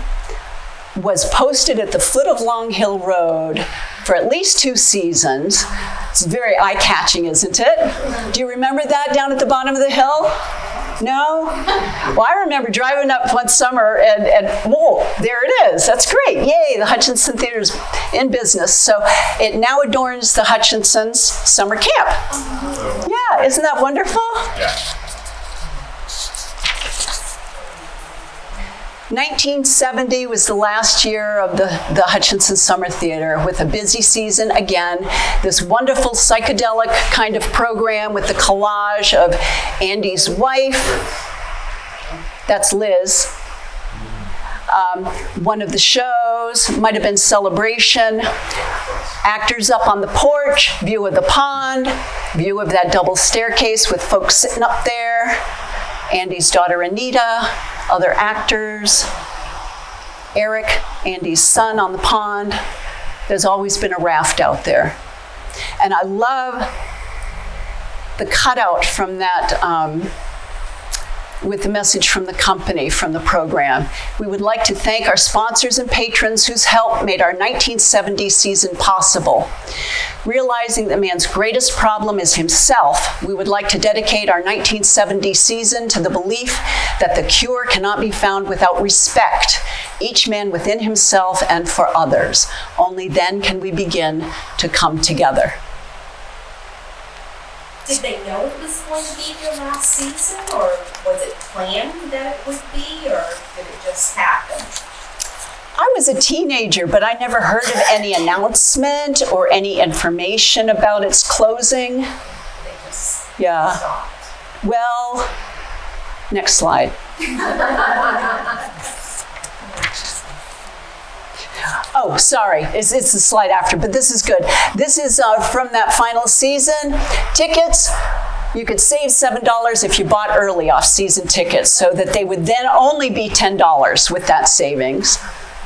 was posted at the foot of Long Hill Road for at least 2 seasons. It's very eye-catching, isn't it? Do you remember that down at the bottom of the hill? No? Well, I remember driving up one summer and whoa, there it is. That's great. Yay, the Hutchinson Theater's in business. So it now adorns the Hutchinson's summer camp. Yeah, isn't that wonderful? Yeah. 1970 was the last year of the Hutchinson Summer Theater, with a busy season again. This wonderful psychedelic kind of program with the collage of Andy's wife. That's Liz. One of the shows might have been Celebration. Actors up on the porch, view of the pond, view of that double staircase with folks sitting up there. Andy's daughter Anita, other actors, Eric, Andy's son on the pond. There's always been a raft out there. And I love the cutout from that, with the message from the company, from the program. We would like to thank our sponsors and patrons whose help made our 1970 season possible. Realizing that man's greatest problem is himself, we would like to dedicate our 1970 season to the belief that the cure cannot be found without respect, each man within himself and for others. Only then can we begin to come together. Did they know it was going to be your last season, or was it planned that it would be, or did it just happen? I was a teenager, but I never heard of any announcement or any information about its closing. They just Yeah. stopped. Well, next slide. Oh, sorry, it's the slide after, but this is good. This is from that final season. Tickets, you could save $7 if you bought early off season tickets, so that they would then only be $10 with that savings.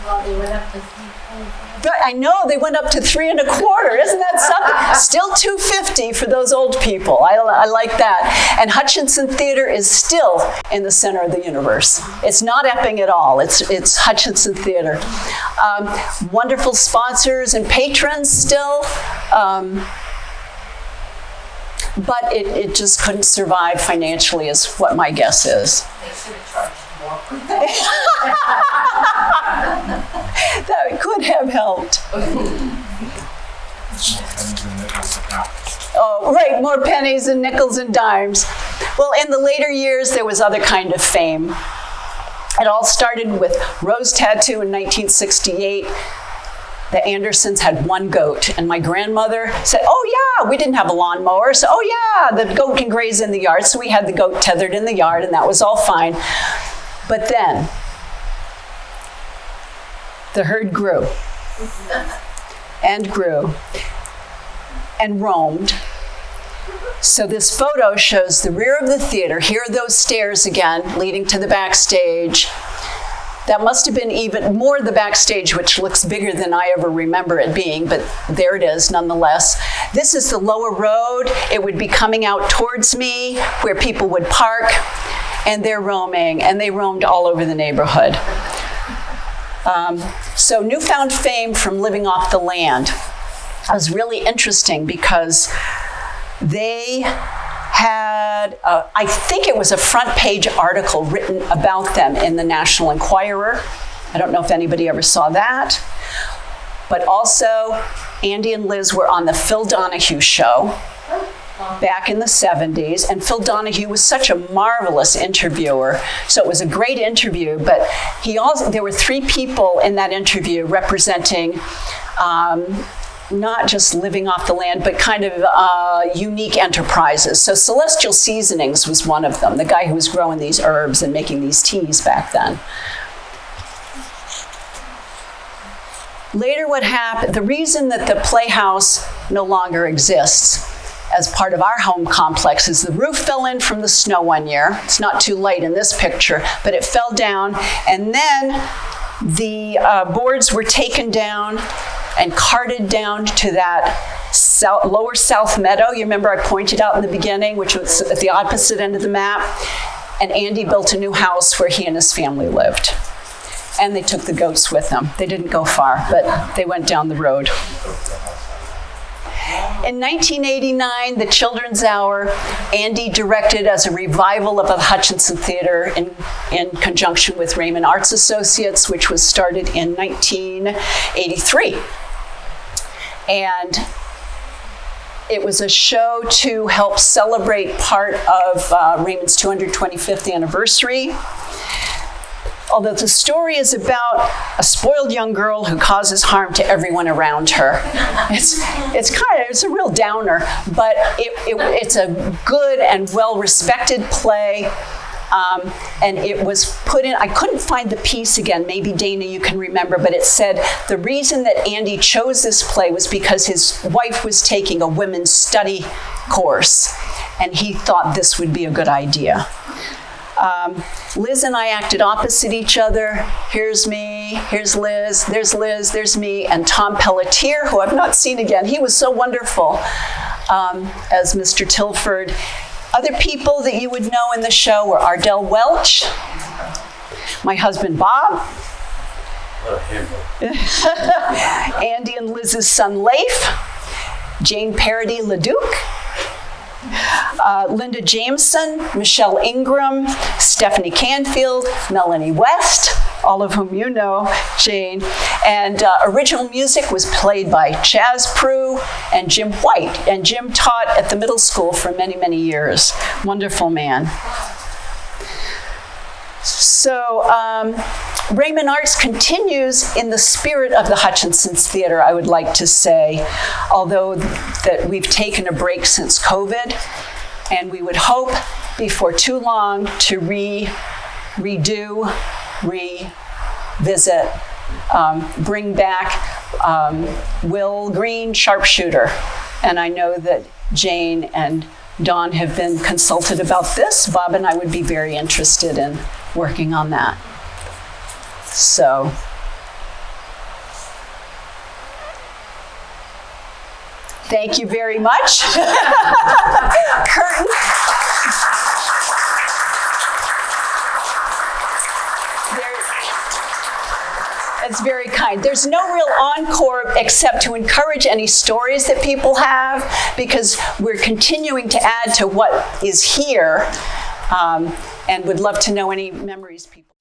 Well, they went up to 3.5. But I know they went up to 3 1/4. Isn't that something? Still $2.50 for those old people. I like that. And Hutchinson Theater is still in the center of the universe. It's not Epping at all. It's Hutchinson Theater. Wonderful sponsors and patrons still. But it just couldn't survive financially, is what my guess is. They should have charged more. That could have helped. Oh, right, more pennies and nickels and dimes. Well, in the later years, there was other kind of fame. It all started with Rose Tattoo in 1968. The Andersons had 1 goat, and my grandmother said, oh yeah, we didn't have a lawnmower, so oh yeah, the goat can graze in the yard, so we had the goat tethered in the yard, and that was all fine. But then, the herd grew, and grew, and roamed. So this photo shows the rear of the theater. Here are those stairs again, leading to the backstage. That must have been even more the backstage, which looks bigger than I ever remember it being, but there it is nonetheless. This is the lower road. It would be coming out towards me where people would park, and they're roaming, and they roamed all over the neighborhood. So newfound fame from living off the land was really interesting because they had, I think it was a front page article written about them in the National Enquirer. I don't know if anybody ever saw that. But also, Andy and Liz were on the Phil Donahue show back in the 70s. And Phil Donahue was such a marvelous interviewer. So it was a great interview, but there were 3 people in that interview representing not just living off the land, but kind of unique enterprises. So Celestial Seasonings was one of them, the guy who was growing these herbs and making these teas back then. Later what happened, the reason that the Playhouse no longer exists as part of our home complex is the roof fell in from the snow one year. It's not too light in this picture, but it fell down. And then the boards were taken down and carted down to that lower south meadow. You remember I pointed out in the beginning, which was at the opposite end of the map. And Andy built a new house where he and his family lived. And they took the goats with them. They didn't go far, but they went down the road. In 1989, the Children's Hour, Andy directed as a revival of the Hutchinson Theatre in conjunction with Raymond Arts Associates, which was started in 1983. And it was a show to help celebrate part of Raymond's 225th anniversary. Although the story is about a spoiled young girl who causes harm to everyone around her. It's a real downer, but it's a good and well-respected play. And it was put in, I couldn't find the piece again, maybe Dana you can remember, but it said the reason that Andy chose this play was because his wife was taking a women's study course, and he thought this would be a good idea. Liz and I acted opposite each other. Here's me, here's Liz, there's me, and Tom Pelletier, who I've not seen again. He was so wonderful as Mr. Tilford. Other people that you would know in the show were Ardell Welch, my husband Bob, Andy and Liz's son Leif, Jane Parody LeDuc, Linda Jameson, Michelle Ingram, Stephanie Canfield, Melanie West, all of whom you know, Jane. And original music was played by Chaz Prue and Jim White. And Jim taught at the middle school for many, many years. Wonderful man. So Raymond Arts continues in the spirit of the Hutchinson's Theatre, I would like to say, although that we've taken a break since COVID, and we would hope before too long to redo, revisit, bring back Will Green, Sharpshooter. And I know that Jane and Dawn have been consulted about this. Bob and I would be very interested in working on that. So, thank you very much. Curtain. It's very kind. There's no real encore except to encourage any stories that people have, because we're continuing to add to what is here, and would love to know any memories people